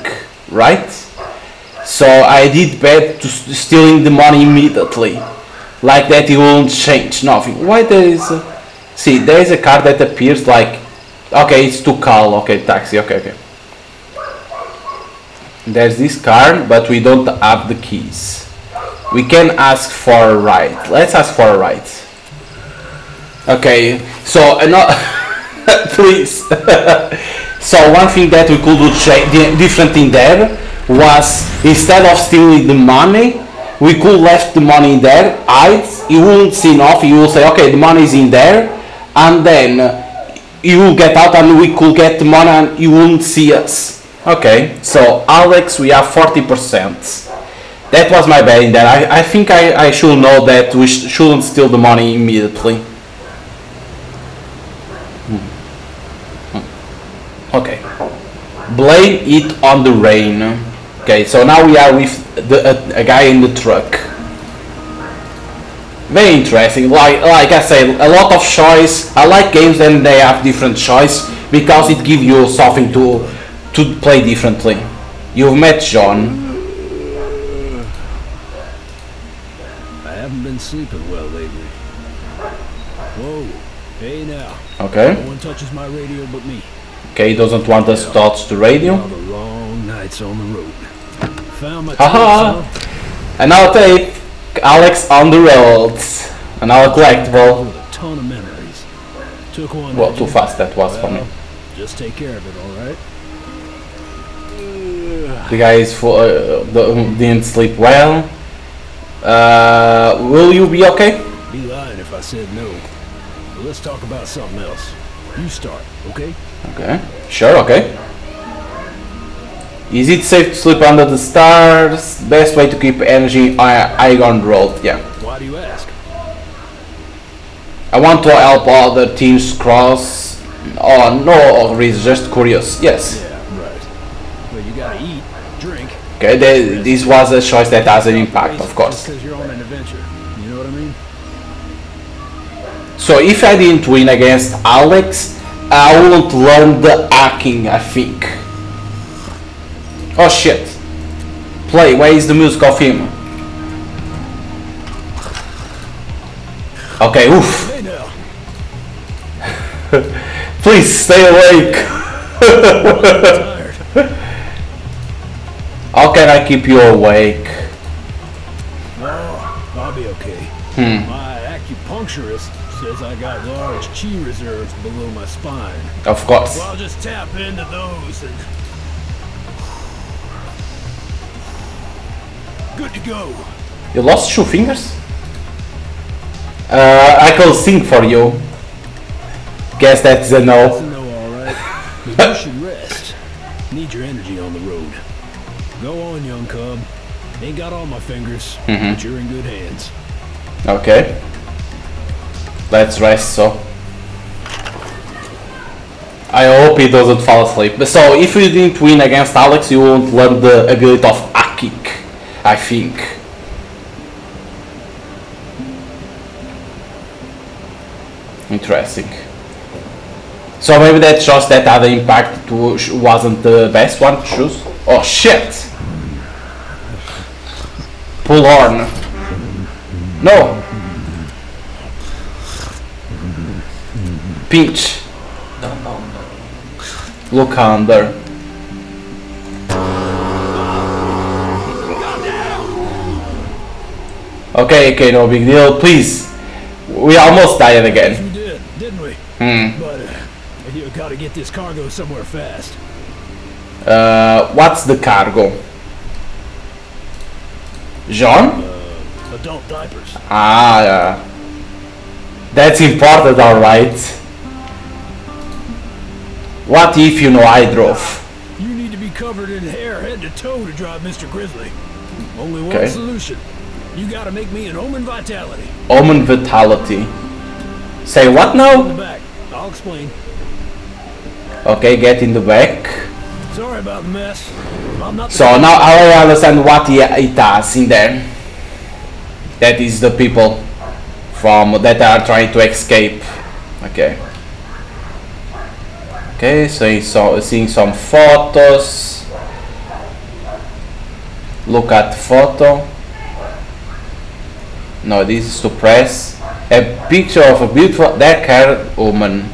right? So I did bad to stealing the money immediately, like that it won't change nothing. Why there is see, there is a card that appears like, okay, it's to call, okay, taxi, okay. There's this card, but we don't have the keys. We can ask for a ride. Let's ask for a ride. Okay, so please. So one thing that we could do different in there was, instead of stealing the money, we could left the money in there, hide, you won't see enough, you will say, okay, the money is in there, and then you will get out and we could get the money and you won't see us. Okay, so Alex, we have 40%. That was my bad in there. I think I should know that we shouldn't steal the money immediately. Okay. Blame it on the rain. Okay, so now we are with a guy in the truck. Very interesting. Like I said, a lot of choice. I like games when they have different choice because it gives you something to play differently. You've met John. I haven't been sleeping well lately. Whoa, hey now. Okay. No one touches my radio but me. Okay, he doesn't want us to touch the radio. All the long nights on the road. Found my Haha! Another tape. Alex on the road. Another collectible. A ton of memories. Took one. Well, too fast that was for me. Just take care of it, all right? The guy is full, didn't sleep well. Will you be okay? Be lying if I said no. But let's talk about something else. You start, okay? Okay. Sure, okay. Is it safe to sleep under the stars? Best way to keep energy high on the road, yeah. Why do you ask? I want to help other teams cross. Oh, no reason, just curious. Yes. Yeah, right. Well, you gotta eat, drink. Okay, this was a choice that has an impact, of course. Because you're on an adventure. You know what I mean? So if I didn't win against Alex, I wouldn't learn the hacking, I think. Oh shit. Play, where is the music of him? Okay, oof. Please stay awake. How can I keep you awake? Oh, I'll be okay. My acupuncturist says I got large chi reserves below my spine. Of course. So I'll just tap into those and... Good to go. You lost 2 fingers? I can sing for you. Guess that's a no. That's a no, alright. But you should rest. Need your energy on the road. Go on, young cub. Ain't got all my fingers, but you're in good hands. Okay. Let's rest, so. I hope he doesn't fall asleep. So, if you didn't win against Alex, you won't learn the ability of hacking, I think. Interesting. So maybe that shows that other impact wasn't the best one to choose. Oh shit! Pull horn. No. Pinch. Look under. Okay, no big deal. Please. We almost died again. We did, didn't we? But you gotta get this cargo somewhere fast. What's the cargo? John? Adult diapers. Ah, that's important, alright. What if you know I drove? You need to be covered in hair head to toe to drive Mr. Grizzly. Only one solution. You gotta make me an Omen Vitality. Omen Vitality. Say what now? In the back. I'll explain. Okay, get in the back. Sorry about the mess. I'm not so now I understand what it does in there. That is the people from that are trying to escape. Okay. Okay, so seeing some photos. Look at the photo. No, this is to press. A picture of a beautiful dark-haired woman,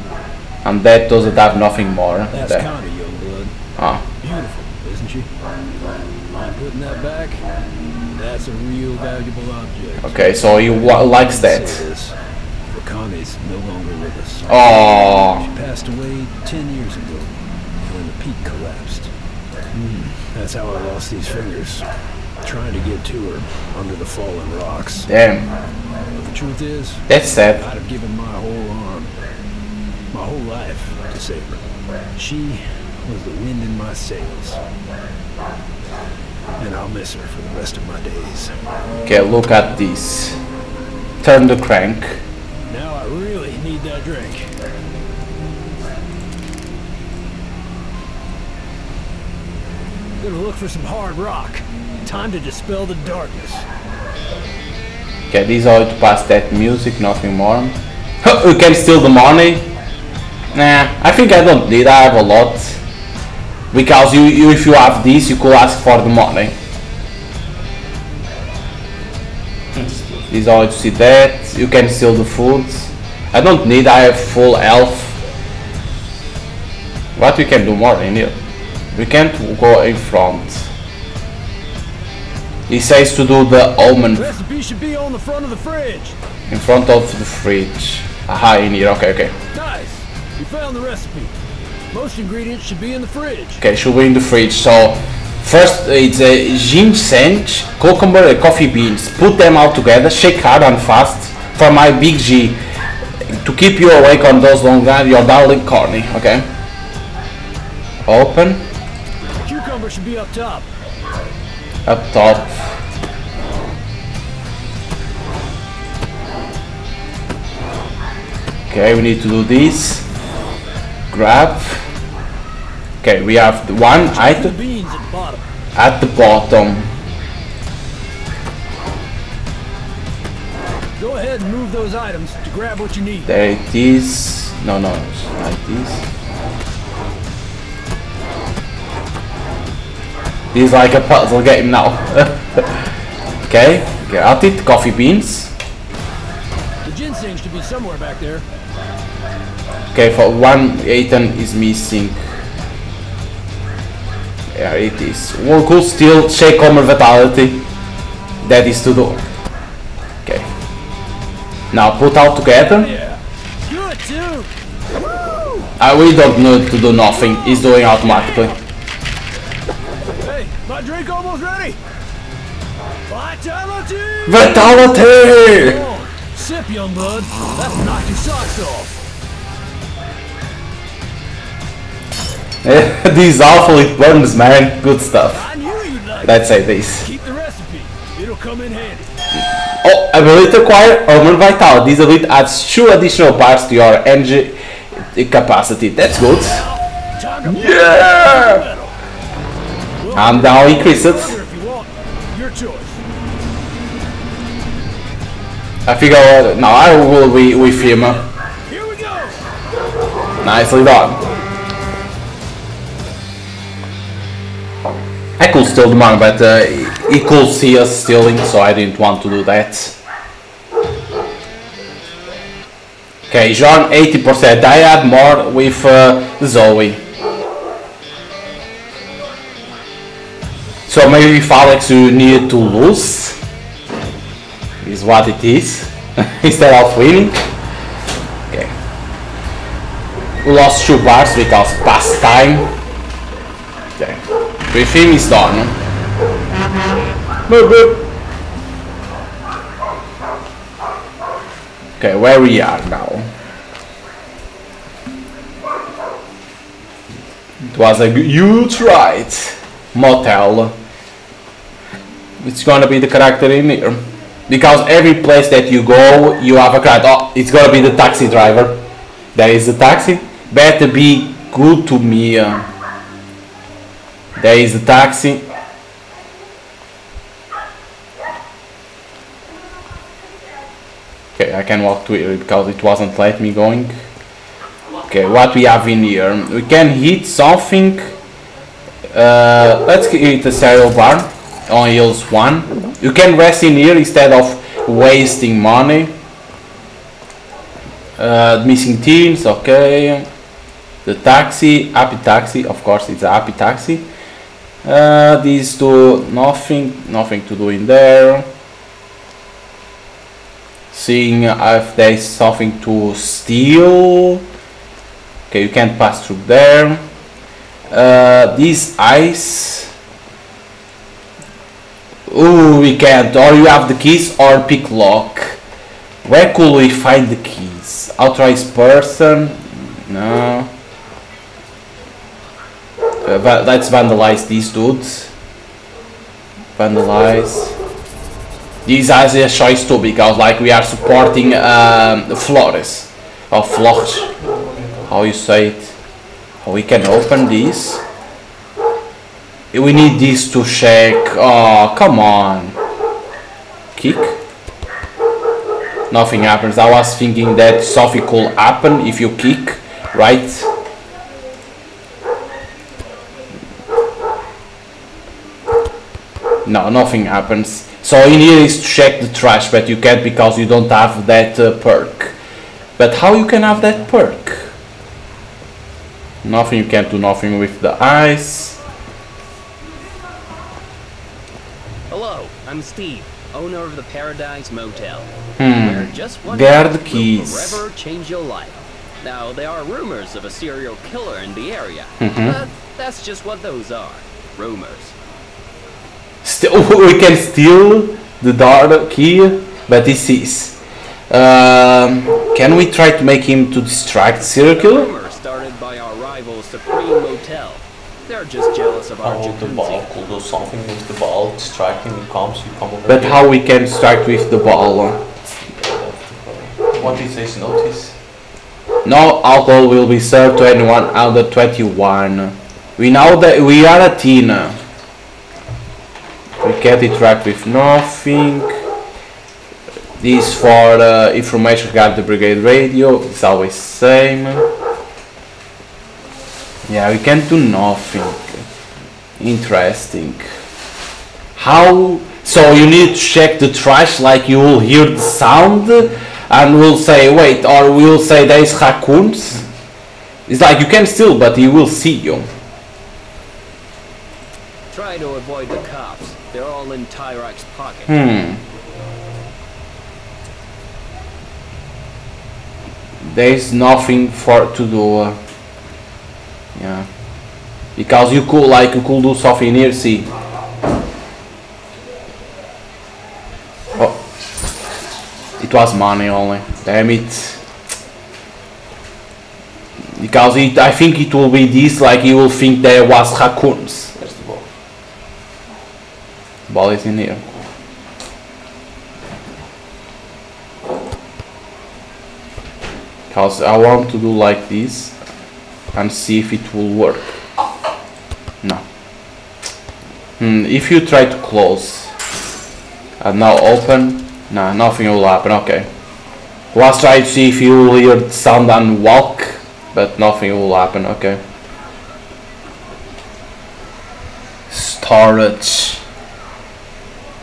and that doesn't have nothing more. That's there. kind of young blood. Ah. Beautiful, isn't she? I'm putting that back. That's a real valuable object. Okay, so he likes that. But Connie's no longer with us. Oh. She passed away 10 years ago when the peak collapsed. That's how I lost these fingers. trying to get to her under the fallen rocks. Damn. But the truth is, that's sad. I'd have given my whole arm, my whole life to save her. She was the wind in my sails. And I'll miss her for the rest of my days. Okay, look at this. Turn the crank. Now I really need that drink. Gonna look for some hard rock. Time to dispel the darkness. Okay, this is how to pass that music, nothing more. You can steal the money. Nah, I think I don't need. I have a lot. Because if you have this, you could ask for the money. This is how to see that. You can steal the food. I don't need. I have full health. What we can do more in here? We can't go in front. He says to do the almond. The recipe should be on the front of the fridge. In front of the fridge. Aha, in here. Okay, okay. Nice. You found the recipe. Most ingredients should be in the fridge. Okay, should be in the fridge. So first it's a ginseng, cucumber, and coffee beans. Put them all together. Shake hard and fast. For my big G, to keep you awake on those long nights. Your darling Corny. Okay. Open. Cucumber should be up top. Up top. Okay, we need to do this. Grab. Okay, we have the one item at the bottom. Go ahead and move those items to grab what you need. There it is. No, no, it's like this. This is like a puzzle game now. Okay, got it. Coffee beans. The ginseng should be somewhere back there. Okay, for one item is missing. There it is. We could still shake Homer Vitality. That is to do. Okay. Now put all together. Good too. We don't need to do nothing. It's doing automatically. Hey, my drink almost ready. Vitality. Vitality. Come on, sip, young bud. That'll knock your socks off. These awful it burns, man. Good stuff. Let's say this. Keep the recipe. It'll come in handy. Oh, ability acquire Homer Vitality. This ability adds 2 additional parts to your energy capacity. That's good. Yeah! And now increase it. Your choice. I figure now I will be with him. Here we go. Nicely done. I could steal the money, but he could see us stealing, so I didn't want to do that. Okay, John 80%. I had more with Zoe. So maybe with Alex you need to lose. Is what it is. Instead of winning. Okay. We lost 2 bars because past time. Okay. With him is done. Boop, boop. Okay, where we are now. It was a huge ride. Motel. It's gonna be the character in here. Because every place that you go, you have a character. Oh, it's gonna be the taxi driver. There is the taxi. Better be good to me. There is the taxi. Okay, I can walk to it because it wasn't letting me going. Okay, what we have in here? We can hit something. Let's hit a cereal bar on heals 1. You can rest in here instead of wasting money. Missing teams, okay. The taxi, happy taxi, of course it's a happy taxi. These two, nothing to do in there. Seeing if there is something to steal. Okay, you can't pass through there. This ice Ooh, we can't. Or you have the keys or pick lock. Where could we find the keys? Authorized person? No. But let's vandalize these dudes. Vandalize. These are a choice too, because like we are supporting Flores. Or Flores. How you say it? We can open these. We need this to check. Oh, come on. Kick. Nothing happens. I was thinking that something could happen if you kick, right? No, nothing happens. So in here is to check the trash, but you can't because you don't have that perk. But how you can have that perk? Nothing, you can't do nothing with the ice. Hello, I'm Steve, owner of the Paradise Motel. Where just one there are the will keys. forever change your life. Now, there are rumors of a serial killer in the area, Mhm. but that's just what those are, rumors. Still, we can steal the door key, but this is. Can we try to make him to distract serial killer? Rumor started by our rival Supreme Motel. They're just jealous of our Oh, the ball. Could do something with the ball, distracting, it comes, you come over But here. how we can distract with the ball? What is this notice? No alcohol will be served to anyone under 21. We know that we are a teen. We can't interact with nothing. This for information regarding the brigade radio. It's always same. Yeah, we can't do nothing. Interesting. How? So you need to check the trash, like you will hear the sound and we'll say wait, or we'll say there is raccoons. It's like you can steal, but he will see you. Try to avoid the cops. They're all in Tyrak's pocket. There is nothing for to do. Yeah, because you could do something here. See. Oh, it was money only. Damn it. Because I think it will be this. Like you will think there was raccoons. Where's the ball? Ball is in here. Because I want to do like this and see if it will work. No. If you try to close and now open, nah, nothing will happen. Okay. Let's try to see if you will hear the sound and walk, but nothing will happen. Okay. Storage.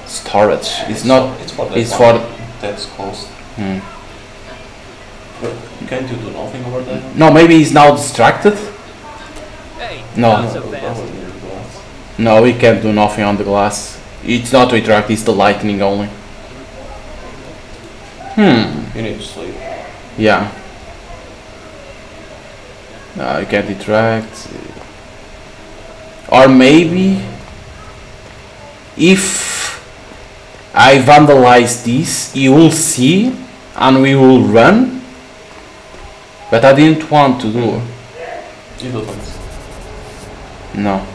Storage. It's not. It's for that It's one. for. That's closed. Can't you do nothing over there? No, maybe he's now distracted. Hey, No. not so fast. No, we can't do nothing on the glass. It's not to interact, it's the lightning only. You need to sleep. Yeah. No, you can't interact. Or maybe if I vandalize this, you will see and we will run. But I didn't want to do. You don't. No.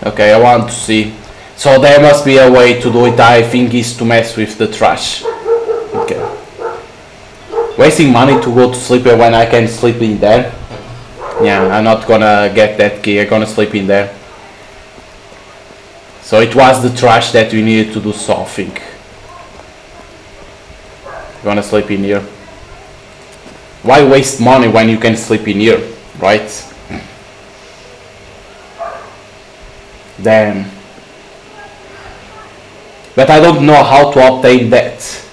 Okay, I want to see. So there must be a way to do it. I think is to mess with the trash. Okay. Wasting money to go to sleep when I can sleep in there. Yeah, I'm not gonna get that key. I'm gonna sleep in there. So it was the trash that we needed to do something. Gonna sleep in here. Why waste money when you can sleep in here, right? Damn. But I don't know how to obtain that.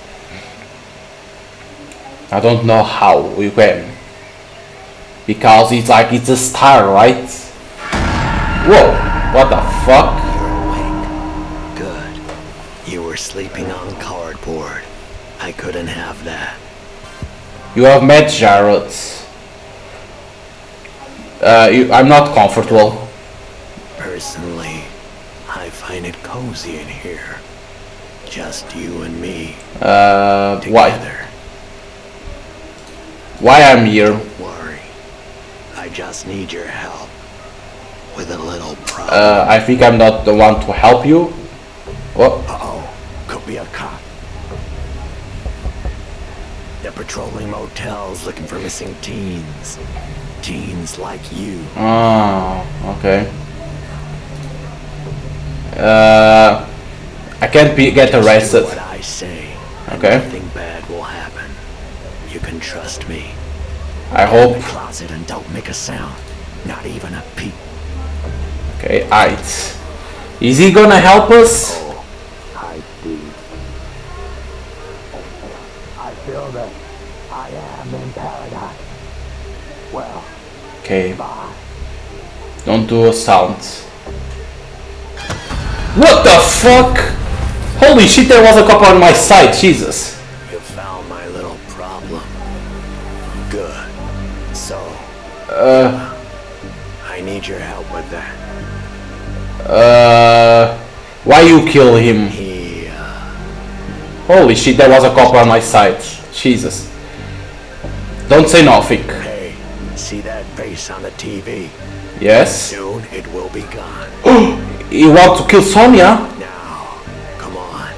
I don't know how we can. Because it's like it's a star, right? Whoa, what the fuck? Good. You were sleeping on cardboard. I couldn't have that. You have met Jared. I'm not comfortable. Personally, I I find it cozy in here. Just you and me. Why? Why I'm here? Don't worry. I just need your help with a little problem. I think I'm not the one to help you. What? Uh-oh. Could be a cop. They're patrolling motels looking for missing teens. Teens like you. Oh, okay. I can't get arrested. Do what I say, and okay. Nothing bad will happen. You can trust me. I hope. Get in the closet and don't make a sound. Not even a peep. Okay, alright. Is he gonna help us? Oh, hi, Steve. I feel that I am in paradise. Well, okay. Bye. Don't do a sound. What the fuck? Holy shit, there was a cop on my side, Jesus. You found my little problem. Good. So, I need your help with that. Why you kill him? Holy shit, there was a cop on my side. Jesus. Don't say nothing. Hey, see that face on the TV? Yes. Soon it will be gone. You want to kill Sonia? Now, come on.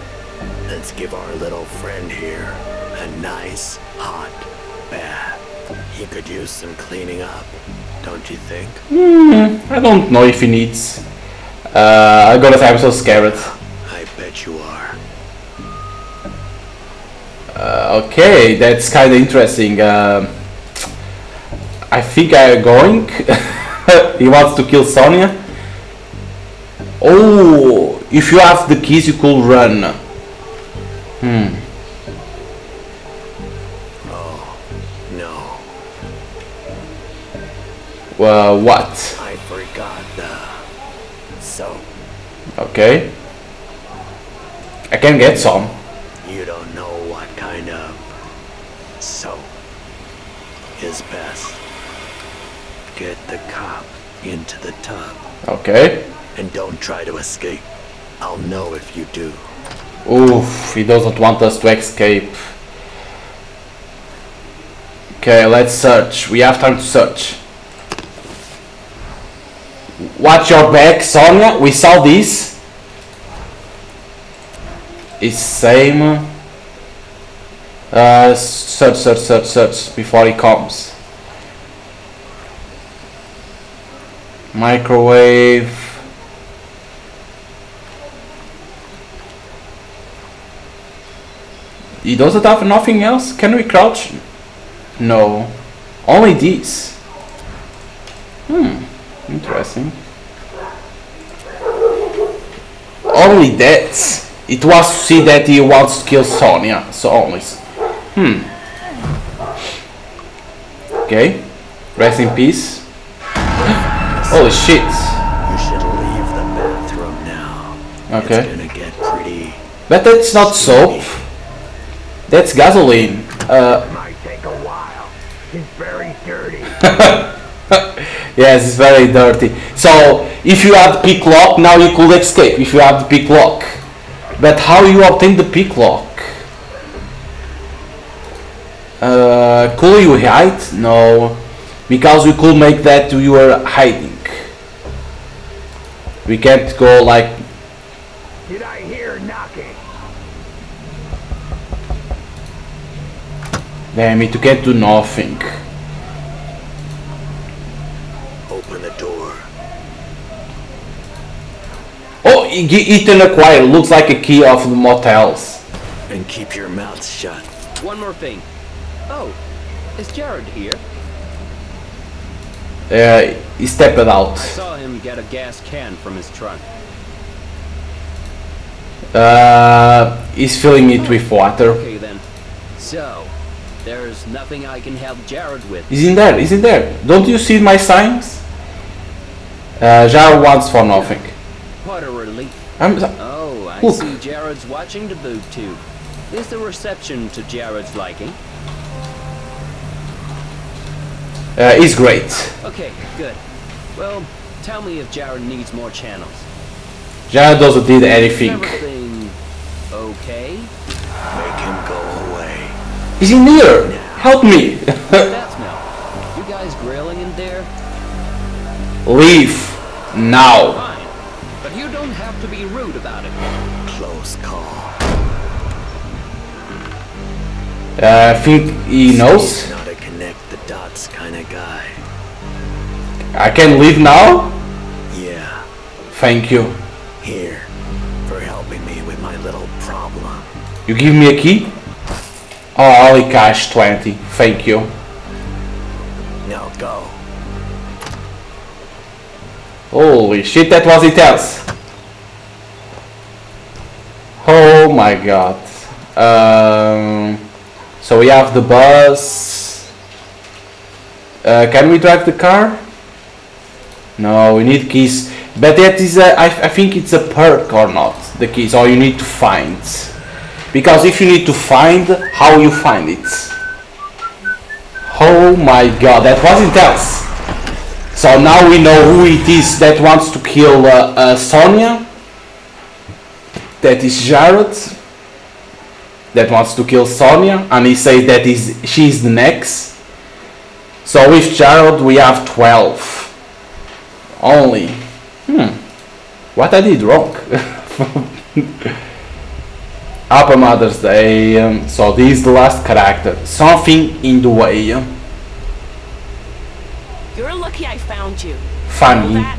Let's give our little friend here a nice, hot bath. He could use some cleaning up, don't you think? I don't know if he needs. I gotta say I'm so scared. I bet you are. Okay, that's kind of interesting. I think I'm going. He wants to kill Sonia. Oh, if you have the keys, you could run. Oh, no. Well, what? I forgot the soap. Okay. I can get some. You don't know what kind of soap is best. Get the cop into the tub. Okay. And don't try to escape. I'll know if you do. Oof, he doesn't want us to escape. Okay, let's search. We have time to search. Watch your back, Sonia. We saw this. It's same. Search before he comes. Microwave. He doesn't have nothing else? Can we crouch? No. Only this. Interesting. Only that. It was to see that he wants to kill Sonia. So only. Okay. Rest in peace. Holy shit. You should leave the bathroom now. Okay. It's gonna get pretty. But that's not soap. That's gasoline. Might take a while. It's very dirty. Yes, it's very dirty. So, if you have the pick lock, now you could escape if you have the pick lock. But how you obtain the pick lock? Could you hide? No. Because we could make that you were hiding. We can't go like... Did I hear knocking? Damn it, you can't do nothing. Open the door. Oh, Ethan acquired. Looks like a key of the motels. And keep your mouth shut. One more thing. Oh, is Jared here? He stepped out. I saw him get a gas can from his trunk. He's filling it with water. Okay then. So, there's nothing I can help Jared with. He's in there, he's in there. Don't you see my signs? Jared wants for nothing. What a relief. Oh, I Look. see Jared's watching the boob tube. Is the reception to Jared's liking? He's great. Okay, good. Well, tell me if Jared needs more channels. Jared doesn't need anything. Everything okay? Make him go away. He's in here! Help me! That smell. You guys grilling in there? Leave now. Fine. But you don't have to be rude about it. Close call. I think he knows. He's not a connect the dots kind of guy. I can leave now? Yeah. Thank you. Here, for helping me with my little problem. You give me a key? Oh, only cash 20. Thank you. Now go. Holy shit, that was intense. Oh my god. So we have the bus. Can we drive the car? No, we need keys. But that is a, I think it's a perk or not, the keys, or you need to find. Because if you need to find, how you find it? Oh my god, that was intense. So now we know who it is that wants to kill Sonia. That is Jared. That wants to kill Sonia, and he says that she's the next. So with Jared we have 12. Only. What I did wrong? Happy Mother's Day. So this is the last character. Something in the way. You're lucky I found you. Funny. Know that?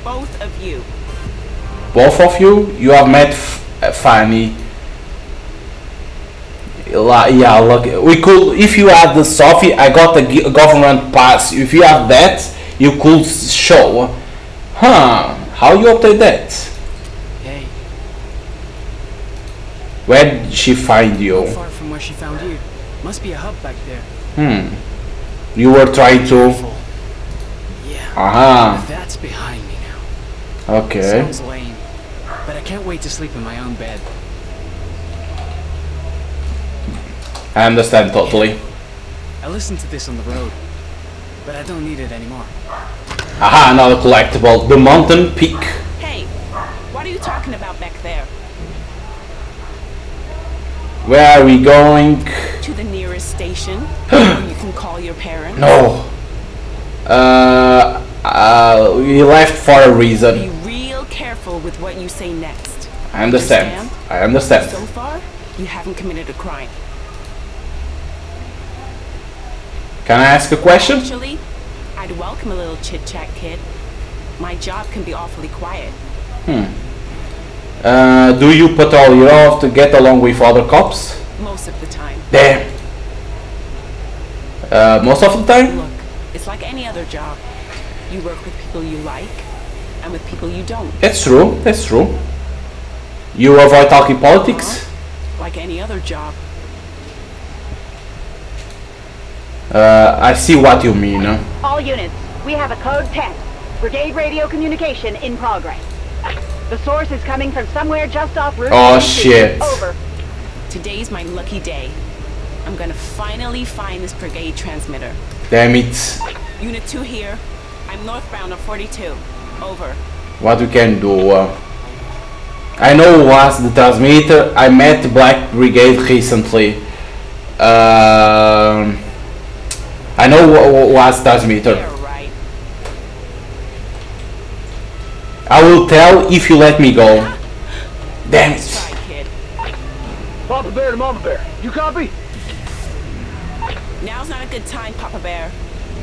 Both of you. Both of you? You have met Fanny. Yeah, look, we could, if you had the Sophie, I got a government pass. If you have that, you could show. Huh, how you obtain that? Hey. Where did she find you? Not far from where she found you. Must be a hub back there. You were trying to... Yeah. That's behind me now. Okay. Sounds lame, but I can't wait to sleep in my own bed. I understand totally. I listened to this on the road, but I don't need it anymore. Aha, another collectible. The mountain peak. Hey, what are you talking about back there? Where are we going? To the nearest station, where you can call your parents. No. We left for a reason. Be real careful with what you say next. I understand. I understand. So far, you haven't committed a crime. Can I ask a question? Actually, I'd welcome a little chit-chat, kid. My job can be awfully quiet. Do you patrol your off to get along with other cops? Most of the time. Damn. Most of the time? Look, it's like any other job. You work with people you like, and with people you don't. That's true. That's true. You avoid talking politics? Like any other job. I see what you mean. All units, we have a code 10. Brigade radio communication in progress. The source is coming from somewhere just off Route 22. Shit. Over. Today's my lucky day. I'm gonna finally find this brigade transmitter. Damn it. Unit 2 here. I'm northbound on 42. Over. What we can do? I know who was the transmitter. I met the Black Brigade recently. I know who was transmitter. Right. I will tell if you let me go. Damn it. Try, kid. Papa Bear to Mama Bear. You copy? Now's not a good time, Papa Bear.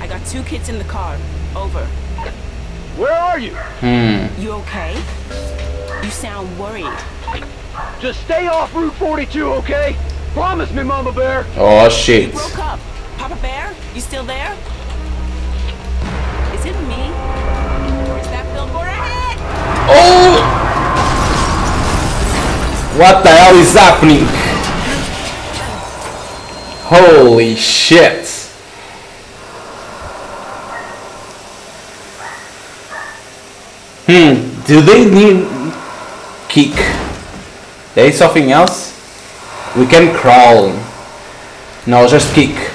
I got 2 kids in the car. Over. Where are you? You okay? You sound worried. Just stay off Route 42, okay? Promise me, Mama Bear. Oh shit. You broke up. Papa Bear, you still there? Is it me? Or is that billboard ahead? Oh! What the hell is happening? Holy shit. Do they need kick? There is something else? We can crawl. No, just kick.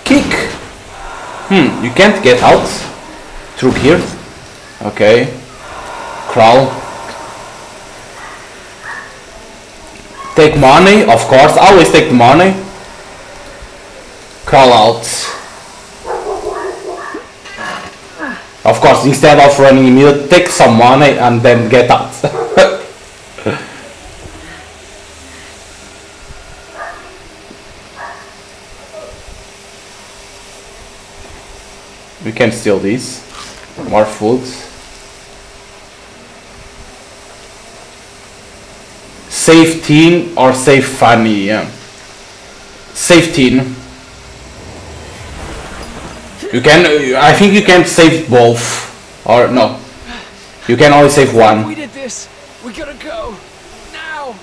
Kick. You can't get out through here. Okay. Crawl. Take money, of course. Always take the money. Crawl out. Of course, instead of running immediately, take some money and then get out. We can steal these. More food. Save teen or save funny, yeah. Save teen. You can, I think you can save both. Or no. You can only save one. We did this. We gotta go. Now.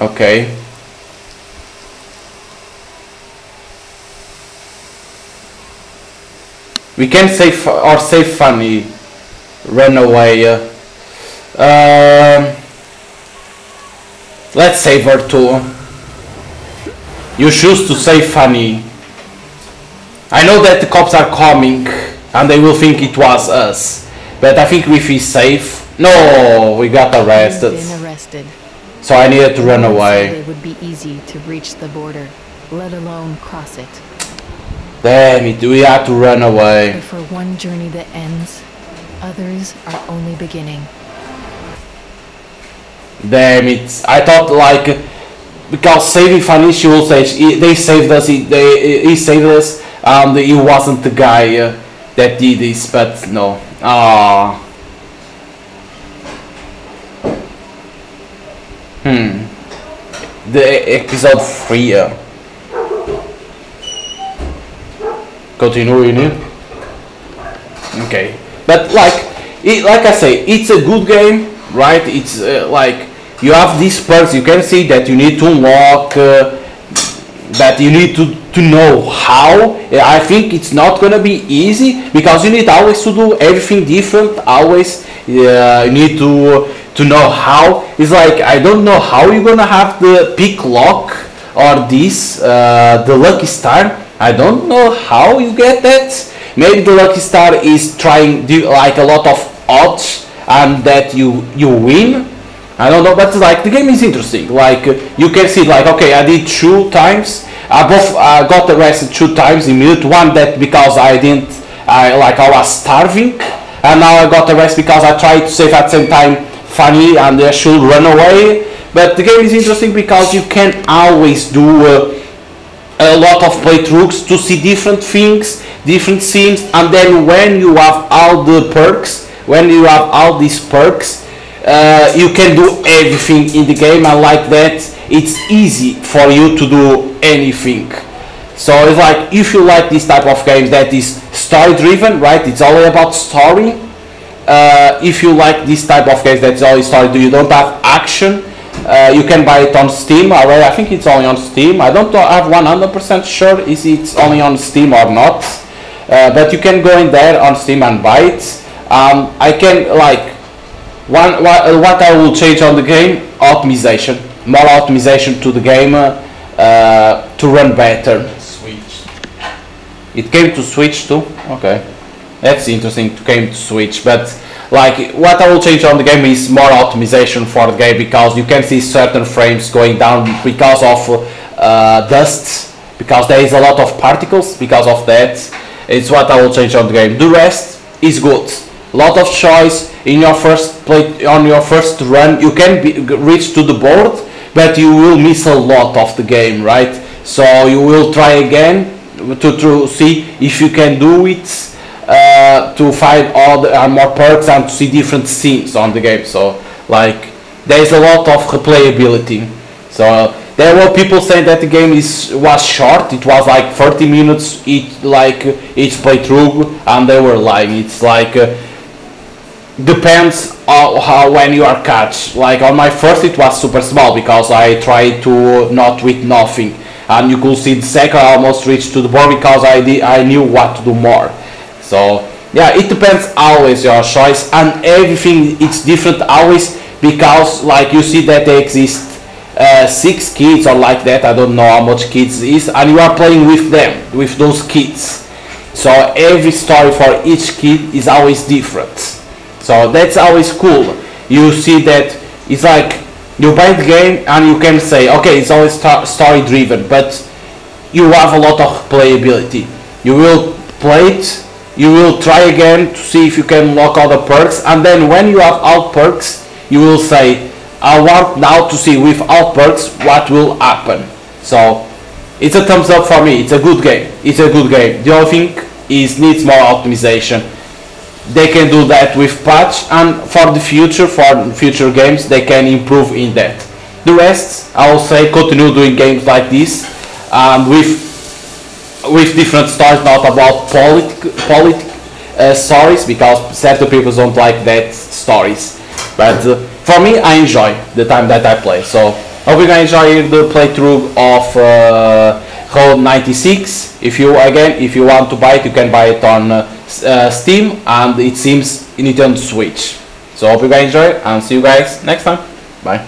Okay. We can save or save funny. Run away. Let's save her too. You choose to save funny. I know that the cops are coming and they will think it was us. But I think if we save... No, we got arrested. You've been arrested. So I needed to run away. It would be easy to breach the border, let alone cross it. Damn it, we had to run away. But for one journey that ends, others are only beginning. Damn it, I thought like... Because saving funny, she will say they saved us, he saved us, and he wasn't the guy that did this, but no. Ah. The episode 3. Continue in it. Okay, but like I say, it's a good game, right? It's like you have these perks. You can see that you need to unlock, that you need to know how. I think it's not gonna be easy because you need always to do everything different. Always you need to know how. It's like I don't know how you're gonna have the pick lock or this the lucky star. I don't know how you get that. Maybe the lucky star is trying like a lot of odds and that you win. I don't know, but like the game is interesting. Like you can see, like okay, I did 2 times. I got arrested 2 times in minute 1. That because I was starving, and now I got arrested because I tried to save at the same time funny and I should run away. But the game is interesting because you can always do a lot of playthroughs to see different things, different scenes, and then when you have all the perks, when you have all these perks, you can do everything in the game, and like that it's easy for you to do anything. So it's like if you like this type of games that is story driven, right, it's all about story. If you like this type of games that's only story, you don't have action, you can buy it on Steam already. I think it's only on Steam. I don't have 100% sure if it's only on Steam or not, but you can go in there on Steam and buy it. I can like what I will change on the game: optimization, more optimization to the game to run better. Switch. It came to Switch too. Okay, that's interesting. It came to Switch, but like what I will change on the game is more optimization for the game, because you can see certain frames going down because of dust, because there is a lot of particles. Because of that, it's what I will change on the game. The rest is good. A lot of choice in your first play. On your first run, you can reach to the board, but you will miss a lot of the game, right? So you will try again to see if you can do it, to find all the more perks and to see different scenes on the game. So like there is a lot of replayability. So there were people saying that the game was short. It was like 30 minutes each playthrough, and they were lying. It's like depends on how when you are catch. Like on my first it was super small because I tried to not with nothing, and you could see the second I almost reached to the board because I knew what to do more. So yeah, it depends always your choice, and everything it's different always, because like you see that there exist 6 kids or like that. I don't know how much kids is, and you are playing with them, with those kids. So every story for each kid is always different. So that's always cool. You see that it's like you buy the game and you can say, okay, it's always story driven, but you have a lot of playability. You will play it, you will try again to see if you can unlock all the perks, and then when you have all perks, you will say, I want now to see with all perks what will happen. So it's a thumbs up for me. It's a good game. It's a good game. The only thing is needs more optimization. They can do that with patch, and for future games they can improve in that. The rest, I will say, continue doing games like this, with different stories, not about stories, because certain people don't like that stories. But for me, I enjoy the time that I play. So hope you guys enjoy the playthrough of Road 96. If you want to buy it, you can buy it on Steam, and it seems Nintendo Switch. So hope you guys enjoy, and see you guys next time. Bye.